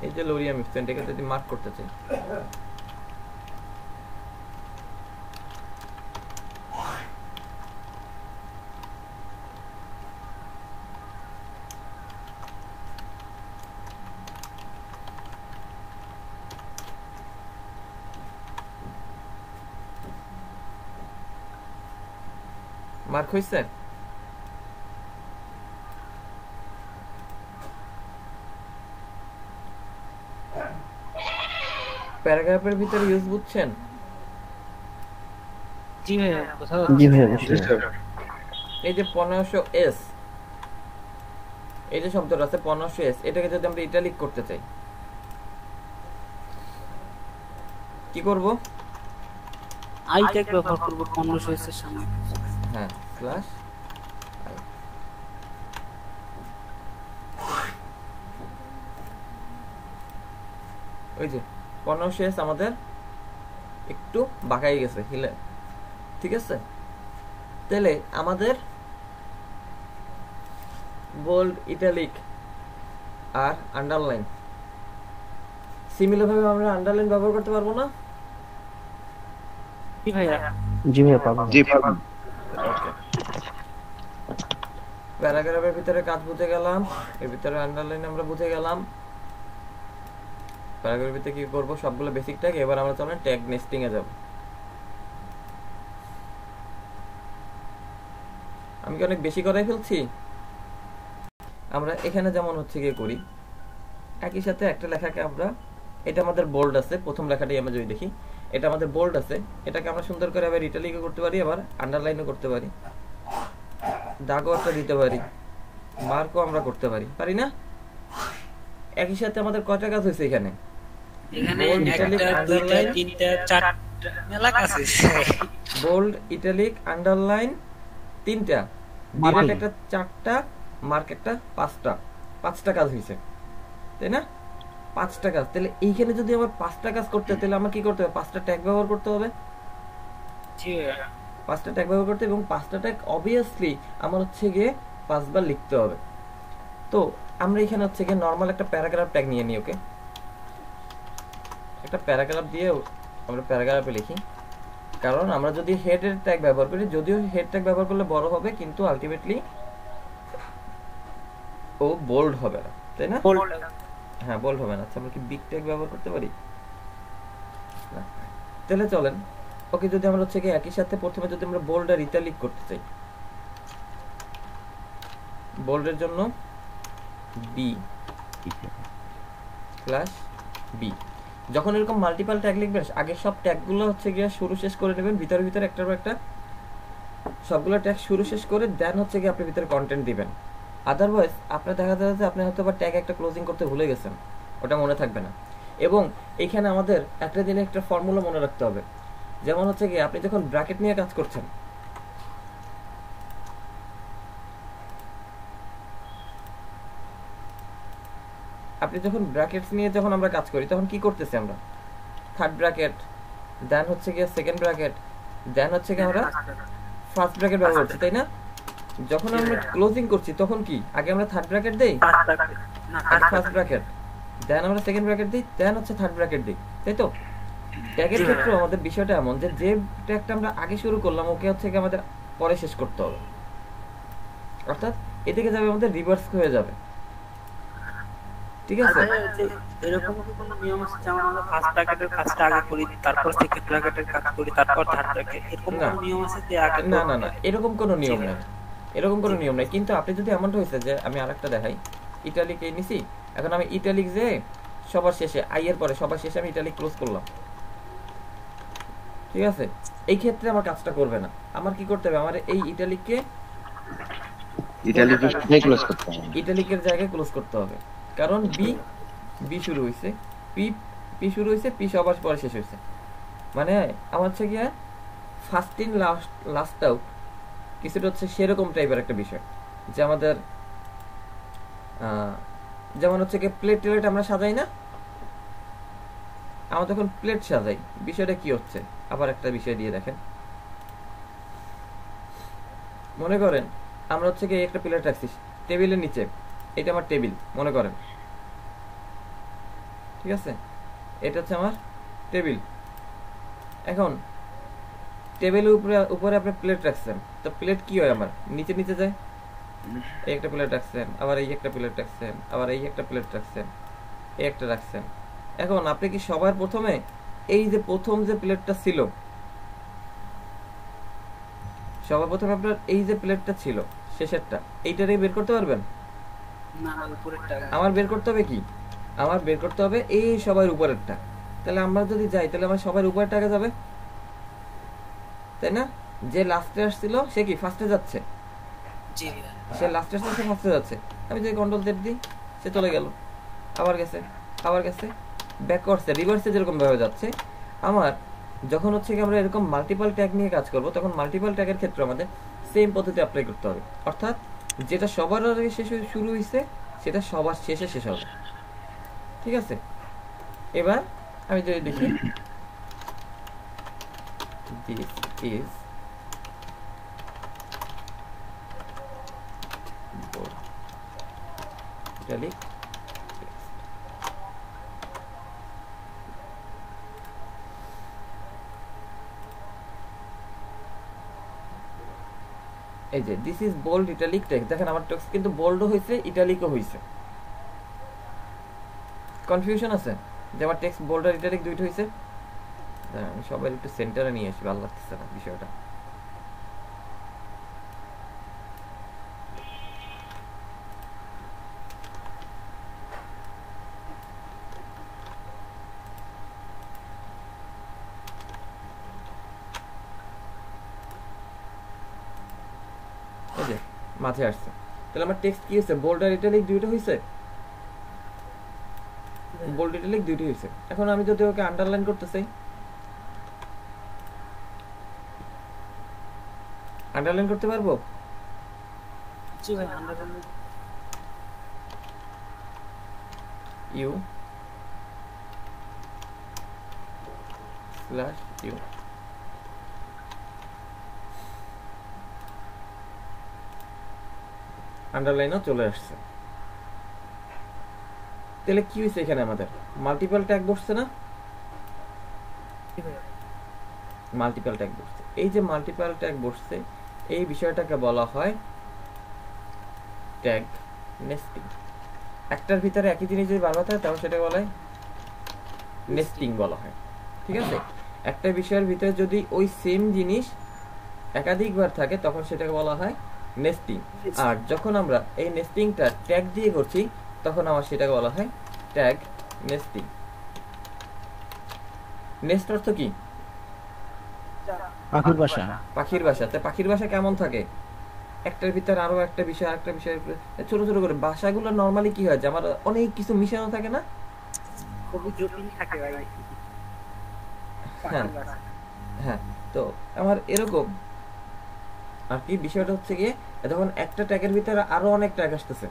এই যে লোরিয়াম ইপসাম এটাকে যদি মার্ক করতে চাই, মার্ক হইছে? প্যারাগ্রাফের ভিতরে ইউজ বুঝছেন? জি ভাইয়া, কোথাও জি ভাইয়া এই যে 1500s, এই যে শব্দটা আছে 1500s, এটাকে যদি আমরা ইটালিক করতে চাই কি করব? আই ট্যাগ ব্যবহার করব 1500 এর সামনে। হ্যাঁ, স্ল্যাশ ওই যে 1500s আমাদের একটু বাঁকাই গেছে হিলে, ঠিক আছে? তাহলে আমাদের বোল্ড, ইটালিক আর আন্ডারলাইন, সিমিলার ভাবে আমরা আন্ডারলাইন ব্যবহার করতে পারবো না? জি ভাইয়া, জি ভাইয়া পাবো। জি পাবেন। প্যারাগ্রাফের ভিতরে কাজ বুঝে গেলাম, এর ভিতরে আন্ডারলাইন আমরা বুঝে গেলাম। প্যারাগ্রাফের ভিতরে কি করব? সবগুলো বেসিক ট্যাগ। এবার আমরা চলেন ট্যাগ নেস্টিং এ যাব। আমি কি অনেক বেশি করাই ফেলছি? আমরা এখানে যেমন হচ্ছে গিয়ে করি, একই সাথে একটা লেখাকে আমরা, এটা আমাদের বোল্ড আছে, প্রথম লেখাটাই আমরা যদি দেখি এটা আমাদের বোল্ড আছে, এটাকে আমরা সুন্দর করে আবার ইটালিকও করতে পারি, আবার আন্ডারলাইনও করতে পারি, দাগও একটা দিতে পারি, মার্কও আমরা করতে পারি, পারি না? একই সাথে আমাদের কয়টা কাজ হয়েছে এখানে? এখানে একটা, দুইটা, তিনটা, চারটা মেলা কাজ হয়েছে। বোল্ড, ইটালিক, আন্ডারলাইন তিনটা, ডিরেক্ট একটা চারটা, মার্ক একটা পাঁচটা কাজ হয়েছে, তাই না? 5টা কাজ। তাহলে এইখানে যদি আবার 5টা কাজ করতে হয় তাহলে আমার কি করতে হবে? 5টা ট্যাগ ব্যবহার করতে হবে। জি, 5টা ট্যাগ ব্যবহার করতে, এবং 5টা ট্যাগ অবভিয়াসলি আমার হচ্ছে গিয়ে 5 বার লিখতে হবে। তো আমরা এখানে হচ্ছে গিয়ে নরমাল একটা প্যারাগ্রাফ ট্যাগ নিয়ে নিই। ওকে, একটা প্যারাগ্রাফ দিয়ে আমরা প্যারাগ্রাফে লিখি, কারণ আমরা যদি হেডের ট্যাগ ব্যবহার করি, যদিও হেড ট্যাগ ব্যবহার করলে বড় হবে, কিন্তু আলটিমেটলি ও বোল্ড হবে না, তাই না? হ্যাঁ, বোল্ড হবে না। আচ্ছা, আমরা কি বিগ ট্যাগ ব্যবহার করতে পারি না? তাহলে চলেন, ওকে, যদি আমরা হচ্ছে কি একই সাথে প্রথমে যদি আমরা বোল্ড আর ইটালিক করতে চাই, বোল্ডের জন্য বি স্ল্যাশ বি। যখন এরকম মাল্টিপল ট্যাগ লিখবেন, আগে সব ট্যাগগুলো হচ্ছে গিয়ে শুরু শেষ করে নেবেন, ভিতরে ভিতরে একটার পর একটা সবগুলো ট্যাগ শুরু শেষ করে দেন হচ্ছে গিয়ে আপনি ভিতরে কন্টেন্ট দিবেন। আদারওয়াইজ আপনার দেখা যাচ্ছে আপনি হয়তো বা ট্যাগ একটা ক্লোজিং করতে ভুলে গেছেন, ওটা মনে থাকবে না। এবং এখানে আমাদের একটা দিনে একটা ফর্মুলা মনে রাখতে হবে। যেমন হচ্ছে কি আপনি যখন ব্র্যাকেট নিয়ে কাজ করছেন, আপনি যখন ব্র্যাকেটস নিয়ে যখন আমরা কাজ করি তখন কি করতেছি আমরা? থার্ড ব্র্যাকেট, দেন হচ্ছে গিয়ে সেকেন্ড ব্র্যাকেট, দেন হচ্ছে কি আমরা ফার্স্ট ব্র্যাকেট ব্যবহার করছি, তাই না? যখন আমরা ক্লোজিং করছি তখন কি আগে আমরা থার্ড ব্র্যাকেট দেই, ফার্স্ট ব্র্যাকেট, দেন আমরা সেকেন্ড ব্র্যাকেট দিই, দেন হচ্ছে থার্ড ব্র্যাকেট দিই, তাই তো? ট্যাগের ক্ষেত্রে আমাদের বিষয়টা এমন যে যে ট্যাগটা আমরা আগে শুরু করলাম ওকে হচ্ছে কি আমাদের পরে শেষ করতে হবে, অর্থাৎ এদিকে যাবে আমাদের রিভার্স হয়ে যাবে, ঠিক আছে? এরকম কি কোনো নিয়ম আছে যেমন আমরা ফার্স্ট ব্র্যাকেটের কাজটা আগে করি, তারপর সেকেন্ড ব্র্যাকেটের কাজ করি, তারপর থার্ড ব্র্যাকেট, এরকম কোনো নিয়ম আছে যে আগে? না না না, এরকম কোনো নিয়ম নাই, এরকম কোনো নিয়ম নাই। কিন্তু আপনি যদি এমনটা হয়েছে যে আমি আরেকটা দেখাই, ইটালিক এই নিছি, এখন আমি ইটালিক যে সবার শেষে আই এর পরে সবার শেষে আমি ইটালিক ক্লোজ করলাম, ঠিক আছে? এই ক্ষেত্রে আমার কাজটা করবে না। আমার কি করতে হবে? আমার এই ইটালিককে ইটালিকের জায়গায় ক্লোজ করতে হবে, কারণ বি শুরু হয়েছে, পি শুরু হয়েছে, পি সবার পরে শেষ হয়েছে, মানে আমার হচ্ছে গিয়ে ফার্স্ট ইন লাস্ট আউট কিছুটা হচ্ছে সেরকম টাইপের একটা বিষয়। যে আমাদের যেমন হচ্ছে কি প্লেট টেলেট আমরা সাজাই না, আমরা তখন প্লেট সাজাই, বিষয়টা কি হচ্ছে? আবার একটা বিষয় দিয়ে দেখেন, মনে করেন আমরা হচ্ছে কি একটা প্লেট রাখছি টেবিলের নিচে, এটা আমার টেবিল মনে করেন, ঠিক আছে? এটা হচ্ছে আমার টেবিল। এখন টেবিলের উপরে আপনি প্লেট রাখছেন, তো প্লেট কি হয় আমার নিচে নিচে যায়, এই একটা প্লেট রাখছেন, আবার এই একটা প্লেট রাখছেন, আবার এই একটা প্লেট রাখছেন, এই একটা রাখছেন। এখন আপনি কি সবার প্রথমে এই যে প্রথম যে প্লেটটা ছিল, সবার প্রথমে আপনার এই যে প্লেটটা ছিল শেষেরটা, এইটারই বের করতে পারবেন? না, উপরেরটা আমার বের করতে হবে কি? আমার বের করতে হবে এই সবার উপরেরটা। তাহলে আমরা যদি যাই তাহলে আমার সবার উপরেরটা আগে যাবে, তাই না? যে লাস্টে আসছিল সে কি ফার্স্টে যাচ্ছে, সে লাস্টে আসছে সে ফার্স্টে যাচ্ছে। আমি যদি কন্ট্রোল জেড দিই সে চলে গেল, আবার গেছে, আবার গেছে, ব্যাকওয়ার্ডসে রিভার্সে যেরকম ভাবে যাচ্ছে। আমার যখন হচ্ছে কি আমরা এরকম মাল্টিপল ট্যাগ নিয়ে কাজ করব তখন মাল্টিপল ট্যাগের ক্ষেত্রে আমাদের সেম পদ্ধতি অ্যাপ্লাই করতে হবে, অর্থাৎ যেটা সবার আগে শেষ শুরু হয়েছে সেটা সবার শেষে শেষ হবে, ঠিক আছে? এবার আমি যদি দেখি this is bold italic text, এই যে this is bold italic text. দেখেন আমার টেক্সট কিন্তু বোল্ডও হয়েছে ইটালিকও হয়েছে। কনফিউশন আছে যে আমার টেক্সট বোল্ড আর ইটালিক দুইটা হয়েছে? আমি সবাই একটু সেন্টারে নিয়ে আসি, ভালো লাগতেছে না বিষয়টা। মাঝে আসছে, তাহলে আমার টেক্সট কি হয়েছে? বোল্ড আর ইটালিক দুইটা হয়েছে, বোল্ড ইটালিক দুইটা হয়েছে। এখন আমি যদি ওকে আন্ডারলাইন করতে চাই, আন্ডারলাইন করতে পারবো? জি ভাই, আন্ডারলাইন ইউ স্ল্যাশ ইউ, আন্ডারলাইনও চলে আসছে। তাহলে কি হয়েছে এখানে? আমাদের মাল্টিপল ট্যাগ বসছে না? মাল্টিপল ট্যাগ বসছে। এই যে মাল্টিপল ট্যাগ বসছে এই বিষয়টাকে বলা হয় ট্যাগ নেস্টিং। একটার ভিতরে একই জিনিস যদি বারবার থাকে তাহলে সেটাকে বলা হয় নেস্টিং বলা হয়, ঠিক আছে? একটা বিষয়ের ভিতরে যদি ওই সেম জিনিস একাধিকবার থাকে তখন সেটাকে বলা হয় নেস্টিং। আর যখন আমরা এই নেস্টিংটা ট্যাগ দিয়ে করছি তখন আমার সেটাকে বলা হয় ট্যাগ নেস্টিং। নেস্ট অর্থ কি? পাখির বাসা। পাখির বাসা। তা পাখির বাসা কেমন থাকে? একটার ভিতরে আরো একটা বিষয়, আরেকটা বিষয়, ছোট ছোট করে। বাসাগুলো নরমালি কি হয় যে আমার অনেক কিছু মিশানো থাকে না? খুবই জটিল থাকে ভাই। হ্যাঁ হ্যাঁ, তো আমার এরকম আর কি বিষয়টা হচ্ছে গিয়ে যখন একটা ট্যাগের ভিতরে আরো অনেক ট্যাগ আসতেছে,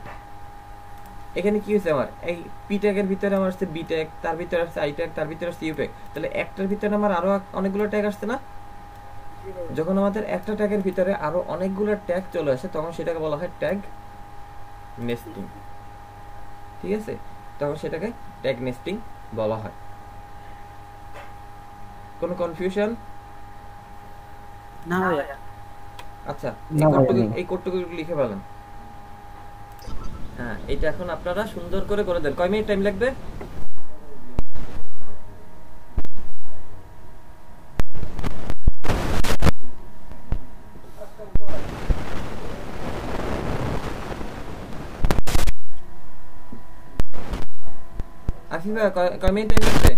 এখানে কি হয়েছে আমার এই পি ট্যাগের ভিতরে আমার আসছে বি ট্যাগ, তার ভিতরে আসছে আই ট্যাগ, তার ভিতরে আসছে ইউ ট্যাগ, তাহলে একটার ভিতরে আমার আরো অনেকগুলো ট্যাগ আসছে না? যখন আমাদের একটা ট্যাগের ভিতরে আরো অনেকগুলো ট্যাগ চলে আসে তখন সেটাকে বলা হয় ট্যাগ নেস্টিং। ঠিক আছে, তখন সেটাকে ট্যাগ নেস্টিং বলা হয়। কোনো কনফিউশন? না ভাই। আচ্ছা, না ভাই, এই কোডটুকু লিখে ফেলেন। হ্যাঁ, এটা এখন আপনারা সুন্দর করে করে দেন। কয় মিনিট টাইম লাগবে? আফিফা, কয় মিনিট টাইম লাগবে?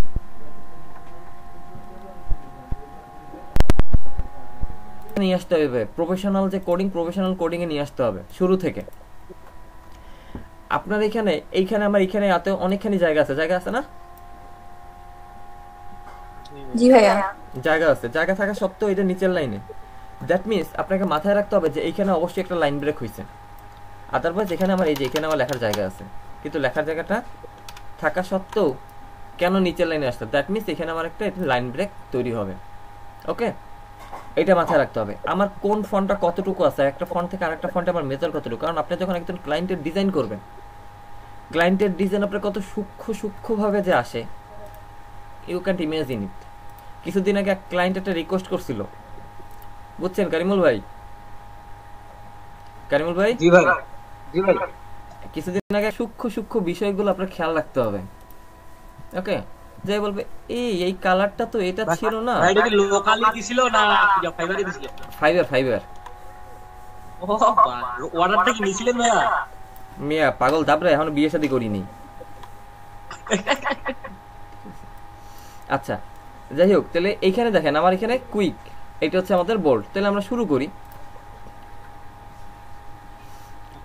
নিয়ে আসতে হবে প্রফেশনাল যে কোডিং, প্রফেশনাল কোডিং এ নিয়ে আসতে হবে শুরু থেকে। আপনার এইখানে আমার এখানে এত অনেকখানি জায়গা আছে না? জি ভাইয়া। জায়গা আছে, জায়গা থাকা সত্ত্বেও এটা নিচের লাইনে। দ্যাট মিনস আপনাকে মাথায় রাখতে হবে যে এইখানে অবশ্যই একটা লাইন ব্রেক হয়েছে। আদারওয়াইজ এখানে আমার এখানে আমার লেখার জায়গা আছে, কিন্তু লেখার জায়গাটা থাকা সত্ত্বেও কেন নিচের লাইনে আসছে? দ্যাট মিনস এখানে আমার একটা লাইন ব্রেক তৈরি হবে। ওকে, এটা মাথায় রাখতে হবে। আমার কোন ফন্টটা কতটুকু আছে, একটা ফন্ট থেকে আরেকটা ফন্টে আমার মেজার কতটুকু। কারণ আপনি যখন একজন ক্লায়েন্টের ডিজাইন করবেন, ক্লায়েন্টের ডিজাইন আপনার কত সূক্ষ্মভাবে যে আসে, ইউ ক্যান্ট ইমাজিন ইট। কিছুদিন আগে এক ক্লায়েন্ট একটা রিকোয়েস্ট করছিল, বুঝছেন কারিমুল ভাই? কারিমুল ভাই, জি ভাই, জি ভাই। কিছুদিন আগে সূক্ষ্ম বিষয়গুলো আপনার খেয়াল রাখতে হবে। ওকে, যে বলবে এই কালারটা তো এটা ছিল না, ভাই এটা কি লোকালি দিছিল না ফাইবারে দিছিল? ফাইবার। ও বাবা, অর্ডারটা কি নিছিলেন ভাইয়া? মিয়া পাগল দাবরা, এখনো বিয়ে শাদী করিনি। আচ্ছা, যাই হোক, তাহলে এইখানে দেখেন আমার এখানে কুইক, এটা হচ্ছে আমাদের বোল্ড। তাহলে আমরা শুরু করি।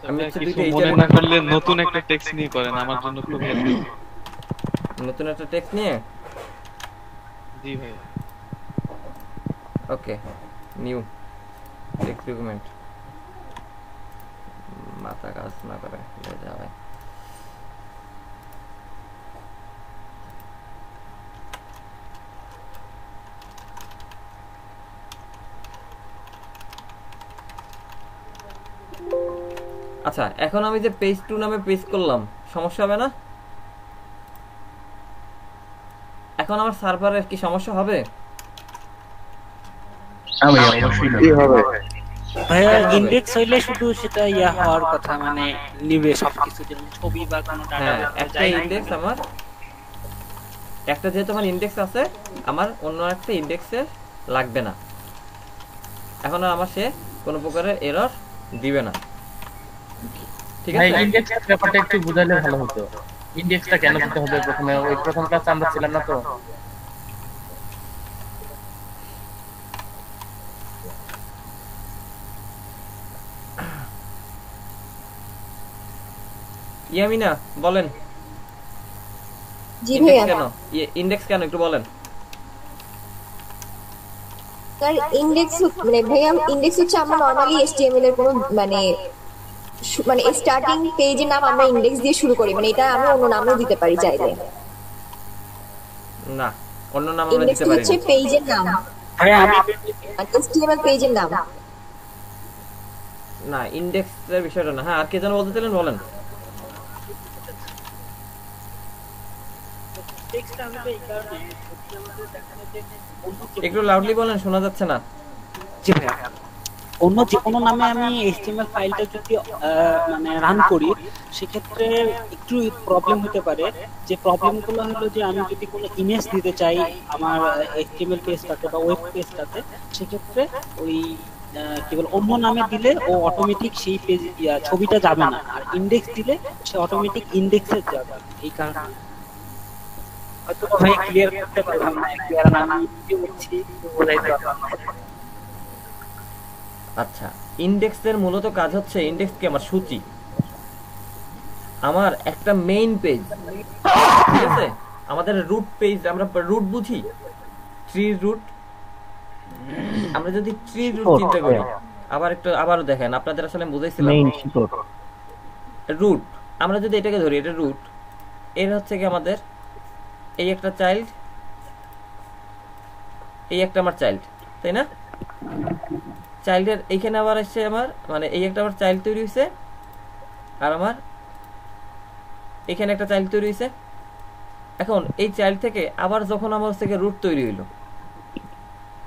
আমি কিছু মনে না করলে নতুন একটা টেক্সট নিয়ে করেন, আমার জন্য খুব হেল্প। নতুন একটা টেক্সট নিয়ে? জি ভাই। ওকে, নিউ টেক্সট ডকুমেন্ট। মাথা কাজ না করে যাবে। আচ্ছা, এখন আমি যে পেজ 2 নামে পেজ করলাম, সমস্যা হবে না? এখন আমার সার্ভারের কি সমস্যা হবে? ভাইয়া ইনডেক্স হইলে শুধু সেটা ইয়া হওয়ার কথা, মানে নিবে সবকিছু, যেমন ছবি বা কোনো ডাটা। একটা ইনডেক্স আমার, একটা যেহেতু আমার ইনডেক্স আছে, আমার অন্য একটা ইনডেক্সে লাগবে না। এখন আর আমার সে কোনো প্রকারের এরর দিবে না। ঠিক আছে, ইনডেক্সের ব্যাপারটা একটু বুঝাইলে ভালো হতো। ইনডেক্সটা কেন দিতে হবে প্রথমে? ওই প্রথম ক্লাসে আমরা ছিলাম না তো? ইয়ামিনা বলেন। জি ভাইয়া। কেন ইনডেক্স কেন একটু বলেন। স্যার ইনডেক্স মানে ভাইয়া ইনডেক্স হচ্ছে আমরা নরমালি HTML এর কোনো মানে স্টার্টিং পেজের নাম আমরা ইনডেক্স দিয়ে শুরু করি, মানে এটা আমরা অন্য নামও দিতে পারি চাইলে। না, অন্য নাম আমরা দিতে পারি না। ইনডেক্স হচ্ছে পেজের নাম। ভাইয়া আমি HTML পেজের নাম না, ইনডেক্সের বিষয়টা না। হ্যাঁ, আর কে যেন বলতেছিলেন, বলেন। টেক্সটটা আমাদের এই কারণে দেখানো যে একটু লাউডলি বলেন, শোনা যাচ্ছে না। জি ভাইয়া, অন্য যে কোনো নামে আমি HTML ফাইলটা যদি মানে রান করি, সেক্ষেত্রে একটু প্রবলেম হতে পারে। যে প্রবলেমগুলো হলো যে আমি যদি কোনো ইমেজ দিতে চাই আমার HTML পেজটাতে বা ওয়েব পেজটাতে, সেক্ষেত্রে ওই কেবল অন্য নামে দিলে ও অটোমেটিক সেই পেজ ছবিটা যাবে না, আর ইনডেক্স দিলে সে অটোমেটিক ইনডেক্সে যাবে। এই কারণে হয়তো ভাই ক্লিয়ার করতে পারলাম না, ক্লিয়ার না আমি কি বলছি বোঝাইতে পারলাম না। আচ্ছা, ইনডেক্সের মূলত কাজ হচ্ছে, ইনডেক্স কি আমার সূচি, আমার একটা মেইন পেজ, ঠিক আছে? আমাদের রুট পেজ, আমরা রুট বুঝি, ট্রির রুট। আমরা যদি ট্রির রুট চিন্তা করি, আবারও দেখেন, আপনাদের আসলে বুঝাইছিলাম রুট। আমরা যদি এটাকে ধরি, এটা রুট, এর হচ্ছে কি আমাদের এই একটা চাইল্ড, এই একটা আমার চাইল্ড, তাই না? চাইল্ডের এইখানে আবার আসছে আমার, মানে এই একটা আমার চাইল্ড তৈরি হয়েছে, আর আমার এখানে একটা চাইল্ড তৈরি হয়েছে। এখন এই চাইল্ড থেকে আবার যখন আমার হচ্ছে রুট তৈরি হইলো,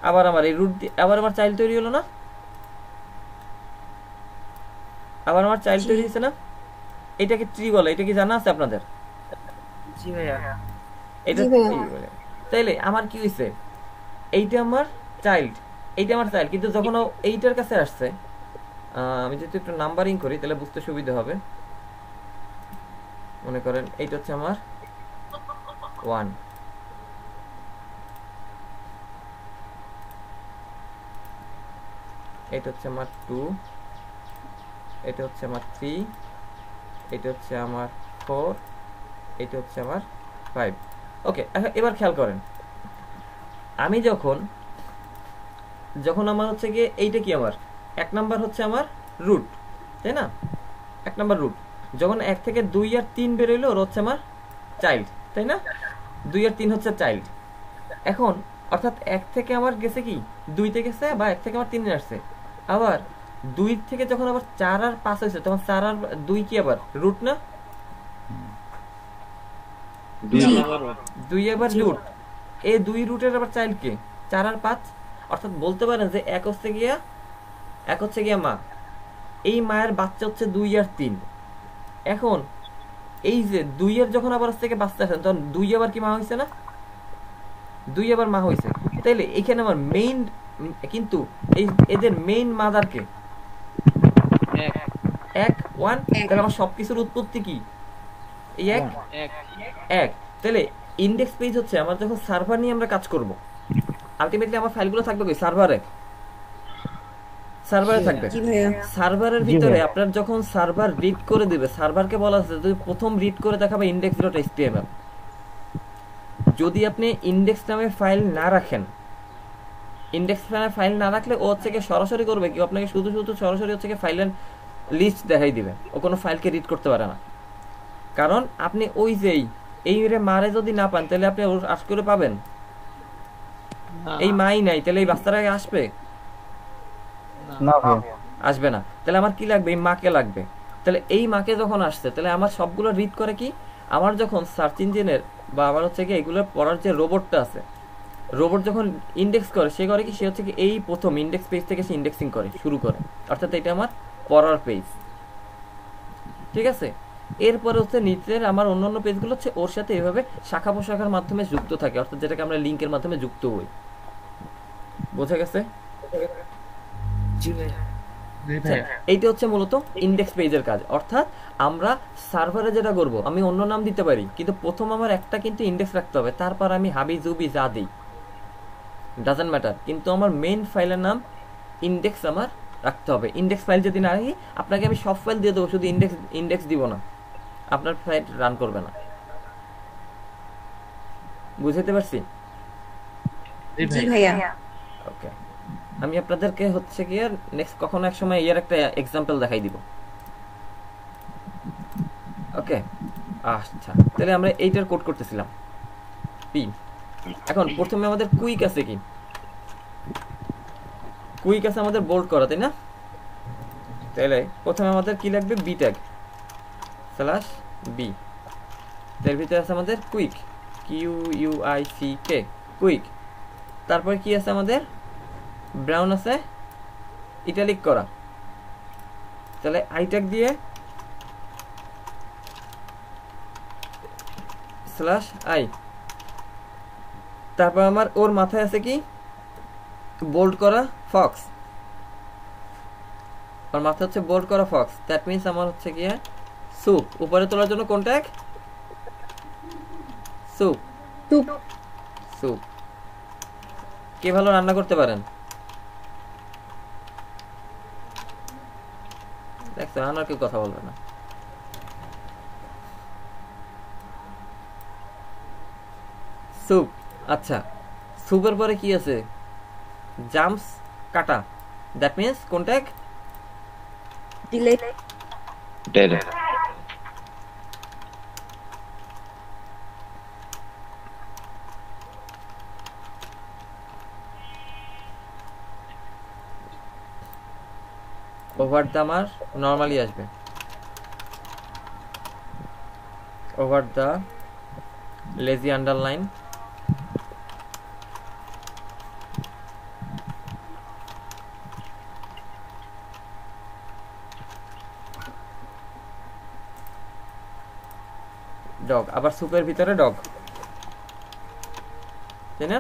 আবার আমার এই রুট আবার আমার চাইল্ড তৈরি হলো না, আবার আমার চাইল্ড তৈরি হয়েছে না? এটাকে ট্রি বলে। এটা কি জানা আছে আপনাদের? জি ভাইয়া। এটা ট্রি বলে। তাইলে আমার কি হয়েছে, এইটা আমার চাইল্ড, এইটা আমার চাইল্ড, কিন্তু যখন এইটার কাছে আসছে, আমি যদি একটু নাম্বারিং করি তাহলে বুঝতে সুবিধা হবে। মনে করেন এইটা হচ্ছে আমার 1, এটা হচ্ছে আমার 2, এটা হচ্ছে আমার 3, এটা হচ্ছে আমার 4, এটা হচ্ছে আমার 5। ওকে, এবার খেয়াল করেন, আমি যখন আমার হচ্ছে গিয়ে এইটা কি আমার 1 নাম্বার হচ্ছে আমার রুট, তাই না? 1 নাম্বার রুট, যখন 1 থেকে 2 আর 3 বের হইলো, ওর হচ্ছে আমার চাইল্ড, তাই না? 2 আর 3 হচ্ছে চাইল্ড। এখন অর্থাৎ 1 থেকে আমার গেছে কি 2 তে গেছে, বা 1 থেকে আমার 3 এ আসছে। আবার 2 থেকে যখন আবার 4 আর 5 হয়েছে, তখন 4 আর 2 কি আবার রুট না? 2 আবার রুট। এই 2 রুটের আবার চাইল্ড কে 4 আর 5। অর্থাৎ বলতে পারেন যে 1 হচ্ছে গিয়া মা, এই মায়ের বাচ্চা হচ্ছে 2 আর 3। এখন এই যে 2 এর যখন আবার থেকে বাচ্চা আসেন, তখন 2 আবার কি মা হয়েছে না? 2 আবার মা হয়েছে। তাইলে এখানে আমার মেইন, কিন্তু এই এদের মেইন মাদার কে 1 1। তাহলে আমার সবকিছুর উৎপত্তি কি এই 1। তাহলে ইন্ডেক্স পেজ হচ্ছে আমার যখন সার্ভার নিয়ে আমরা কাজ করব, আলটিমেটলি আমার ফাইলগুলো থাকবে কই? সার্ভারে থাকবে। সার্ভারের ভিতরে আপনার যখন সার্ভার রিড করে দিবে, সার্ভারকে বলা আছে তুমি প্রথম রিড করে দেখাবে index.html। যদি আপনি ইন্ডেক্স নামে ফাইল না রাখেন, ইন্ডেক্স নামে ফাইল না রাখলে ও হচ্ছে কি সরাসরি করবে কি, আপনাকে শুধু সরাসরি হচ্ছে কি ফাইলের লিস্ট দেখাই দিবে, ও কোনো ফাইলকে রিড করতে পারে না। কারণ আপনি ওই যেই এই মারে যদি না পান, তাহলে আপনি আশ করে পাবেন? এই মাই নাই, তাহলে এই বাচ্চারা আসবে না, আসবে না। তাহলে আমার কি লাগবে? এই মাকে লাগবে। তাহলে এই মাকে যখন আসছে, তাহলে আমার সবগুলো রিড করে কি, আমার যখন সার্চ ইঞ্জিনের বা আমার হচ্ছে কি এগুলো পড়ার যে রোবটটা আছে, রোবট যখন ইন্ডেক্স করে, সে করে কি, সে হচ্ছে কি এই প্রথম ইন্ডেক্স পেজ থেকে সে ইন্ডেক্সিং করে শুরু করে, অর্থাৎ এটা আমার পড়ার পেজ, ঠিক আছে? এরপরে হচ্ছে নিচের আমার অন্যান্য পেজগুলো হচ্ছে ওর সাথে এভাবে শাখা প্রশাখার মাধ্যমে যুক্ত থাকে, অর্থাৎ যেটাকে আমরা লিঙ্কের মাধ্যমে যুক্ত হই। বোঝা গেছে? এইটা হচ্ছে মূলত ইন্ডেক্স পেজের কাজ। অর্থাৎ আমরা সার্ভারে যেটা করব, আমি অন্য নাম দিতে পারি, কিন্তু প্রথম আমার একটা কিন্তু ইন্ডেক্স রাখতে হবে, তারপর আমি হাবি জুবি যা দিই ডাজন্ট ম্যাটার, কিন্তু আমার মেইন ফাইলের নাম ইন্ডেক্স আমার রাখতে হবে। ইন্ডেক্স ফাইল যদি না রাখি, আপনাকে আমি সব ফাইল দিয়ে দেবো, শুধু ইন্ডেক্স দিব না, আপনার ফাইল রান করবে না। বুঝতে পারছি? ওকে, আমি আপনাদেরকে হচ্ছে গিয়ে নেক্সট কখনো এক সময় এর একটা এক্সাম্পল দেখাই দিব। ওকে, আচ্ছা, তাহলে আমরা এইটার কোড করতেছিলাম পি। এখন প্রথমে আমাদের কুইক আছে কি, কুইক আছে আমাদের বোল্ড করা, তাই না? তাহলে প্রথমে আমাদের কি লাগবে? বি ট্যাগ স্ল্যাশ বি, এর ভিতরে আছে আমাদের কুইক, QUICK, কুইক। তারপর কি আছে আমাদের? ব্রাউন আছে ইটালিক করা, তাহলে আই ট্যাগ দিয়ে স্ল্যাশ আই। তারপর আমার ওর মাথায় আছে কি? বোল্ড করা ফক্স, ওর মাথা হচ্ছে বোল্ড করা ফক্স। দ্যাট মিনস আমার হচ্ছে গিয়ে স্যুপ উপরে তোলার জন্য কোন ট্যাগ? স্যুপ। স্যুপ কে ভালো রান্না করতে পারেন? দেখছো, রান্নার কেউ কথা বলবে না। সুপ, আচ্ছা সুপের পরে কি আছে? জাম্পস, কাটা, দ্যাট মিন্স কোন tag? Delete. Delete. Over the আমার নর্মালি আসবে, over the lazy underline, dog, আবার সুপের ভিতরে ডগ, তাই না?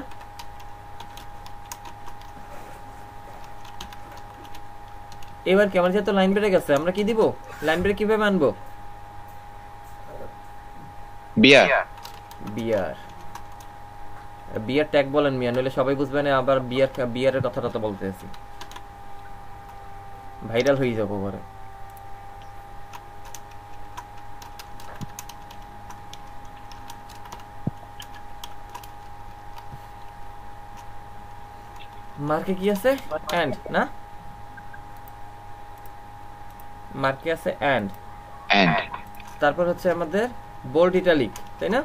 এবার কি আমার যেহেতু লাইন ব্রেক আছে, আমরা কি দিব? লাইন ব্রেক কিভাবে আনবো? বিয়ার। বিয়ার, বিয়ার ট্যাগ বলেন মিয়া, নইলে সবাই বুঝবে না আবার বিয়ারের কথাটা তো বলতেছি, ভাইরাল হয়ে যাবো পরে। মার্কে কি আছে? এন্ড না, মার্কে আছে এন্ড, তারপর হচ্ছে আমাদের বোল্ড ইটালিক, তাই না?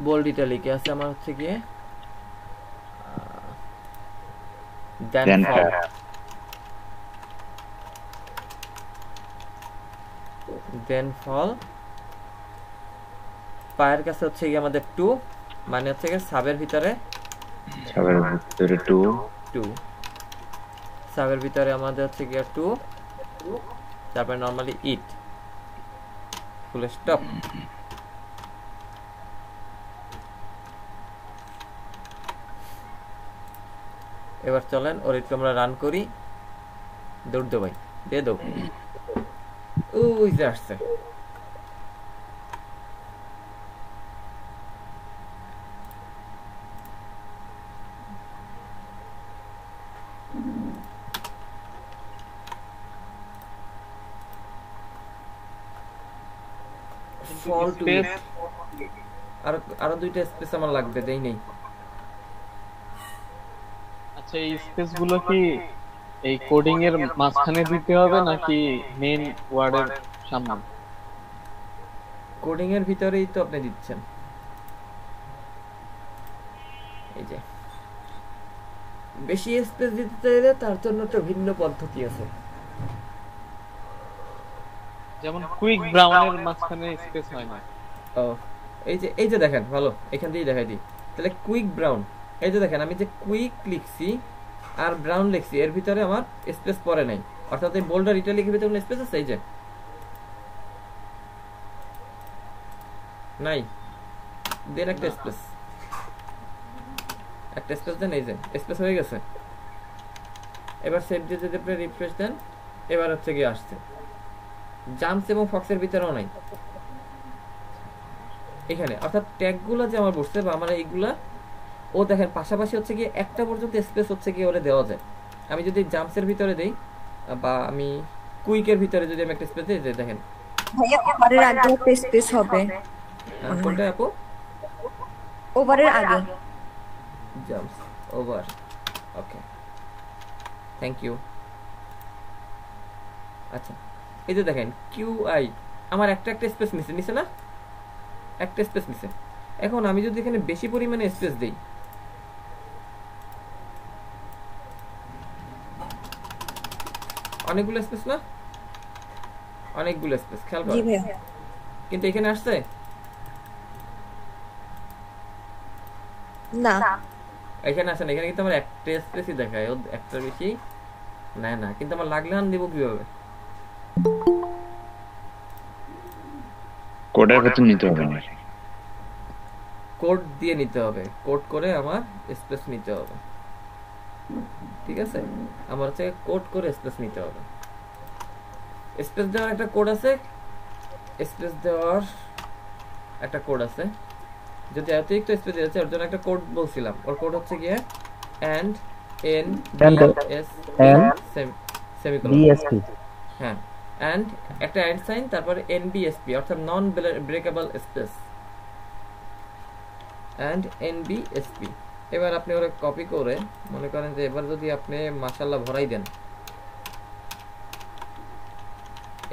বোল্ড ইটালিকে আছে আমার হচ্ছে গিয়ে দেন ফল, দেন ফল, পায়ের কাছে হচ্ছে গিয়ে আমাদের 2, মানে হচ্ছে গিয়ে সাবের ভিতরে 2, সাবের ভিতরে আমাদের হচ্ছে গিয়ে 2, তারপরে নরমালি ইট, ফুল স্টপ। এবার চলেন ওর একটু আমরা রান করি, দৌড় দো ভাই, দিয়ে দাও। ওই যে আসছে, ফল টু ইট। আরো দুইটা স্পেস আমার লাগবে, দেই নেই। আচ্ছা, এই স্পেস গুলো কি এই কোডিং এর মাঝখানে দিতে হবে নাকি মেইন ওয়ার্ডের সামনে? কোডিং এর ভিতরেই তো আপনি দিচ্ছেন, এই যে বেশি স্পেস দিতে চাইলে তার জন্য তো ভিন্ন পদ্ধতি আছে, যেমন কুইক ব্রাউনের মাঝখানে স্পেস হয় না। ও এই যে দেখেন, ভালো এখান থেকেই দেখাই দিই তাহলে। কুইক ব্রাউন, এই যে দেখেন আমি যে কুইক লিখছি আর ব্রাউন লিখছি, এর ভিতরে আমার স্পেস পড়ে নাই, অর্থাৎ এই বোল্ড আর ইটালিকের ভিতরে কোনো স্পেস আছে? এই যে নাই, দেন একটা স্পেস, একটা স্পেস দেন, এই যে স্পেস হয়ে গেছে। এবার সেভ দিয়ে যদি আপনি রিফ্রেশ দেন, এবার হচ্ছে গিয়ে আসছে। জাম্পস এবং ফক্সের ভিতরেও নাই এখানে, অর্থাৎ ট্যাগগুলো যে আমার বসছে বা আমার এইগুলা, ও দেখেন পাশাপাশি হচ্ছে গিয়ে একটা পর্যন্ত স্পেস হচ্ছে গিয়ে ওরে দেওয়া যায়। আমি যদি জাম্পসের ভিতরে দেই বা আমি কুইকের ভিতরে যদি আমি একটা স্পেস দিই, দেখেন ভাইয়া ওভারের আগে একটা স্পেস হবে। কোনটা আপু? ওভারের আগে jumps over, okay thank you. আচ্ছা এই যে দেখেন কিউআই আমার একটা স্পেস নিছে না, একটা স্পেস নিছে। এখন আমি যদি এখানে বেশি পরিমাণে স্পেস দেই, অনেকগুলো স্পেস না, অনেকগুলো স্পেস, খেয়াল করুন। কিন্তু এখানে আসছে না, এখানে আসে না, এখানে কিন্তু আমার একটা স্পেসই দেখায়, ও একটা বেশি না, কিন্তু আমার লাগলে আন দিব কিভাবে? কোডের ভেতর নিতে হবে না, কোড দিয়ে নিতে হবে, কোড করে আমার স্পেস নিতে হবে, ঠিক আছে? আমার হচ্ছে কোড করে স্পেস নিতে হবে। স্পেস দেওয়ার একটা কোড আছে, স্পেস দেওয়ার একটা কোড আছে। যদি অতিরিক্ত স্পেস দিয়েছে ওর জন্য একটা কোড বলছিলাম, ওর কোড হচ্ছে গিয়ে and N S N semicolon BSP হ্যাঁ এন্ড একটা এন্ড সাইন তারপরে NBSP অর্থাৎ non breakable space and NBSP। এবার আপনি ওরা কপি করে মনে করেন যে এবার যদি আপনি মাশাআল্লাহ ভরাই দেন,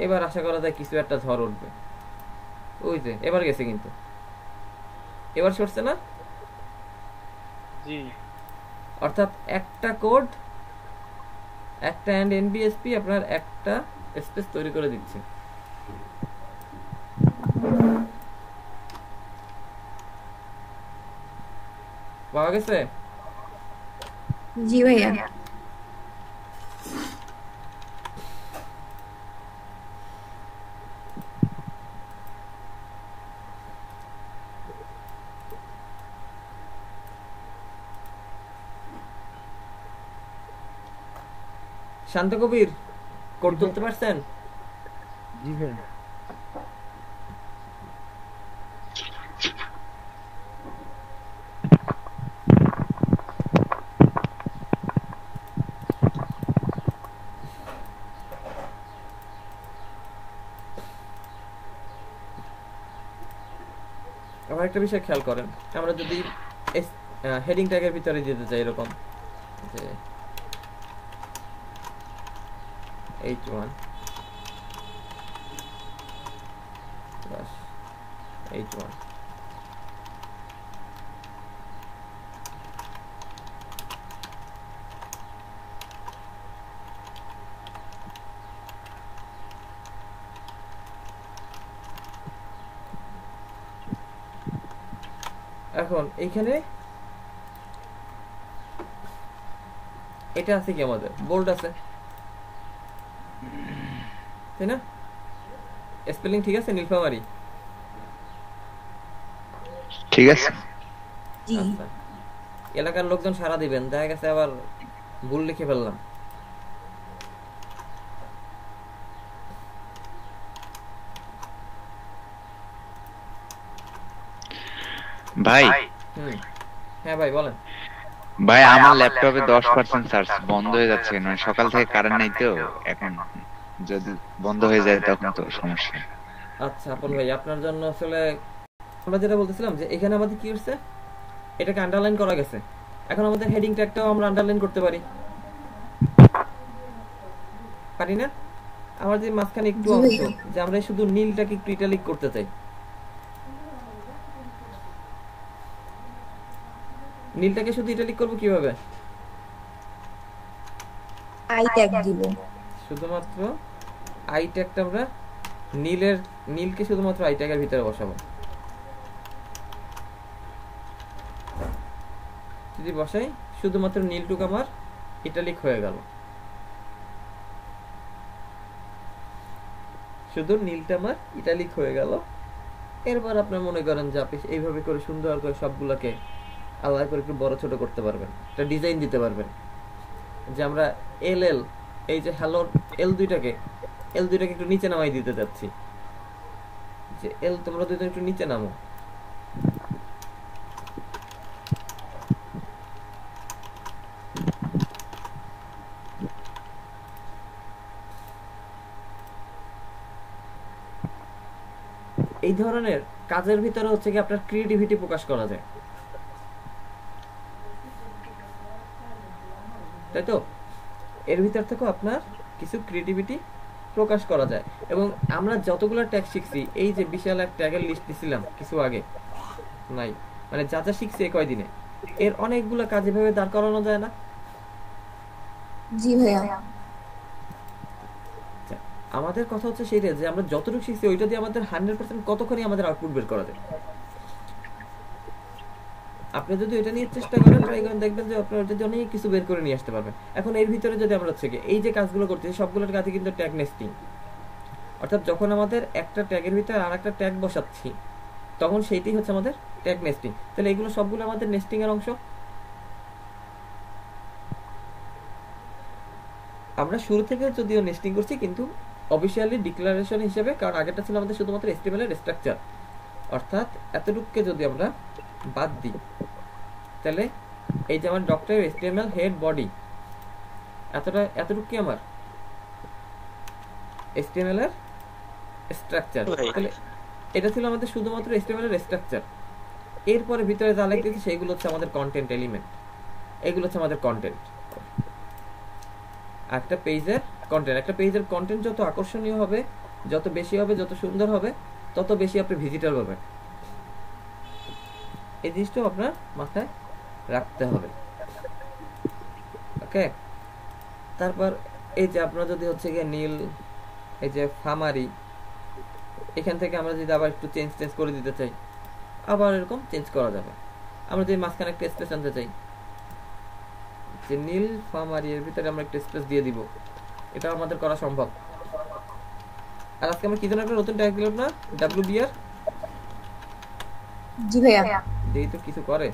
এবার আশা করা যায় কিছু একটা ঝড় উঠবে। ওই যে এবার গেছে, কিন্তু এবার সরছে না। জি অর্থাৎ একটা কোড একটা এন্ড NBSP আপনার একটা স্পেস তৈরি করে দিচ্ছে। পাওয়া গেছে? জি ভাইয়া। শান্ত কবির কোড তুলতে পারছেন? জি ভাই। আবার একটা বিষয় খেয়াল করেন, আমরা যদি হেডিং ট্যাগের ভিতরে যেতে চাই এরকম যে H1 H1 এখন এইখানে এটা আছে কি, আমাদের বোল্ড আছে তাই না? স্পেলিং ঠিক আছে নীলফামারী? ঠিক আছে। আচ্ছা, এলাকার লোকজন সারা দিবেন, দেখা গেছে আবার ভুল লিখে ফেললাম। ভাই হ্যাঁ ভাই বলেন। ভাই আমার ল্যাপটপে 10% চার্জ বন্ধ হয়ে যাচ্ছে, মানে সকাল থেকে কারেন্ট নাই তো, এখন যদি বন্ধ হয়ে যায় তখন তো সমস্যা। আচ্ছা আপন ভাই, আপনার জন্য আসলে আমরা যেটা বলতেছিলাম যে এখানে আমাদের কি হচ্ছে, এটাকে আন্ডারলাইন করা গেছে। এখন আমাদের হেডিং ট্যাগটাও আমরা আন্ডারলাইন করতে পারি, পারি না? আমার যে মাঝখানে একটু অংশ যে আমরা শুধু নীলটাকে একটু ইটালিক করতে চাই, নীলটাকে শুধু ইটালিক করব কিভাবে? আই ট্যাগ দিব। শুধুমাত্র আই ট্যাগটা আমরা নীলকে শুধুমাত্র আই ট্যাগের ভিতরে বসাবো। যদি বসাই শুধুমাত্র নীলটুক আমার ইটালিক হয়ে গেল, শুধু নীলটা আমার ইটালিক হয়ে গেল। এরপর আপনার মনে করেন যে আপনি এইভাবে করে সুন্দর করে সবগুলোকে আলাদা করে একটু বড় ছোট করতে পারবেন, একটা ডিজাইন দিতে পারবেন। যে আমরা এল এই যে হ্যালো এল দুইটাকে একটু নিচে নামাই দিতে যাচ্ছি, যে এল তোমরা দুইজন একটু নিচে নামো। এই ধরনের কাজের ভিতরে হচ্ছে কি আপনার ক্রিয়েটিভিটি প্রকাশ করা যায়, তাই তো? এর ভিতর থেকে আপনার কিছু ক্রিয়েটিভিটি প্রকাশ করা যায়। এবং আমরা যতগুলো ট্যাগ শিখছি, এই যে বিশাল এক ট্যাগের লিস্ট দিছিলাম কিছু আগে, নাই মানে যা যা শিখছি এই কয়দিনে, এর অনেকগুলো কাজ এভাবে দাঁড় করানো যায় না? জি ভাইয়া। আমাদের কথা হচ্ছে সেইটা যে আমরা যতটুকু শিখছি ওইটা দিয়ে আমাদের 100% কতখানি আমাদের আউটপুট বের করা যায়। আপনি যদি এটা নিয়ে চেষ্টা করেন, ট্রাই করেন, দেখবেন যে আপনারা যদি অনেক কিছু বের করে নিয়ে আসতে পারবেন। এখন এর ভিতরে যদি আমরা হচ্ছে এই যে কাজগুলো করতেছি সবগুলোর কাজে কিন্তু ট্যাগ নেস্টিং, অর্থাৎ যখন আমাদের একটা ট্যাগের ভিতরে আর একটা ট্যাগ বসাচ্ছি তখন সেইটাই হচ্ছে আমাদের ট্যাগ নেস্টিং। তাহলে এগুলো সবগুলো আমাদের নেস্টিং এর অংশ। আমরা শুরু থেকে যদিও নেস্টিং করছি কিন্তু অফিসিয়ালি ডিক্লারেশন হিসেবে, কারণ আগেরটা ছিল আমাদের শুধুমাত্র HTML এর স্ট্রাকচার, অর্থাৎ এতটুকুকে যদি আমরা বাদ দিই তাহলে এই যে আমার ডক্টর HTML হেড বডি এতটুকু কি আমার HTML এর স্ট্রাকচার। তাহলে এটা ছিল আমাদের শুধুমাত্র HTML এর স্ট্রাকচার। এরপরে ভিতরে যা লিখতেছি সেগুলো হচ্ছে আমাদের কন্টেন্ট এলিমেন্ট, এগুলো হচ্ছে আমাদের কন্টেন্ট। একটা পেজের কন্টেন্ট, একটা পেজের কন্টেন্ট যত আকর্ষণীয় হবে, যত বেশি হবে, যত সুন্দর হবে, তত বেশি আপনি ভিজিটর পাবেন। এই জিনিসটাও আপনার মাথায় রাখতে হবে। ওকে, তারপর এই যে আপনার যদি হচ্ছে গিয়ে নীল, এই যে ফার্মারি, এখান থেকে আমরা যদি আবার একটু চেঞ্জ করে দিতে চাই, আবার এরকম চেঞ্জ করা যাবে। আমরা যদি মাঝখানে একটা স্পেস আনতে চাই, যে নীল ফার্মারি এর ভিতরে আমরা একটা স্পেস দিয়ে দিব, এটা আমাদের করা সম্ভব। আর আজকে আমরা কি জন্য একটা নতুন ট্যাগ দিলাম না, WBR? জি ভাইয়া। দেই তো কিছু করে,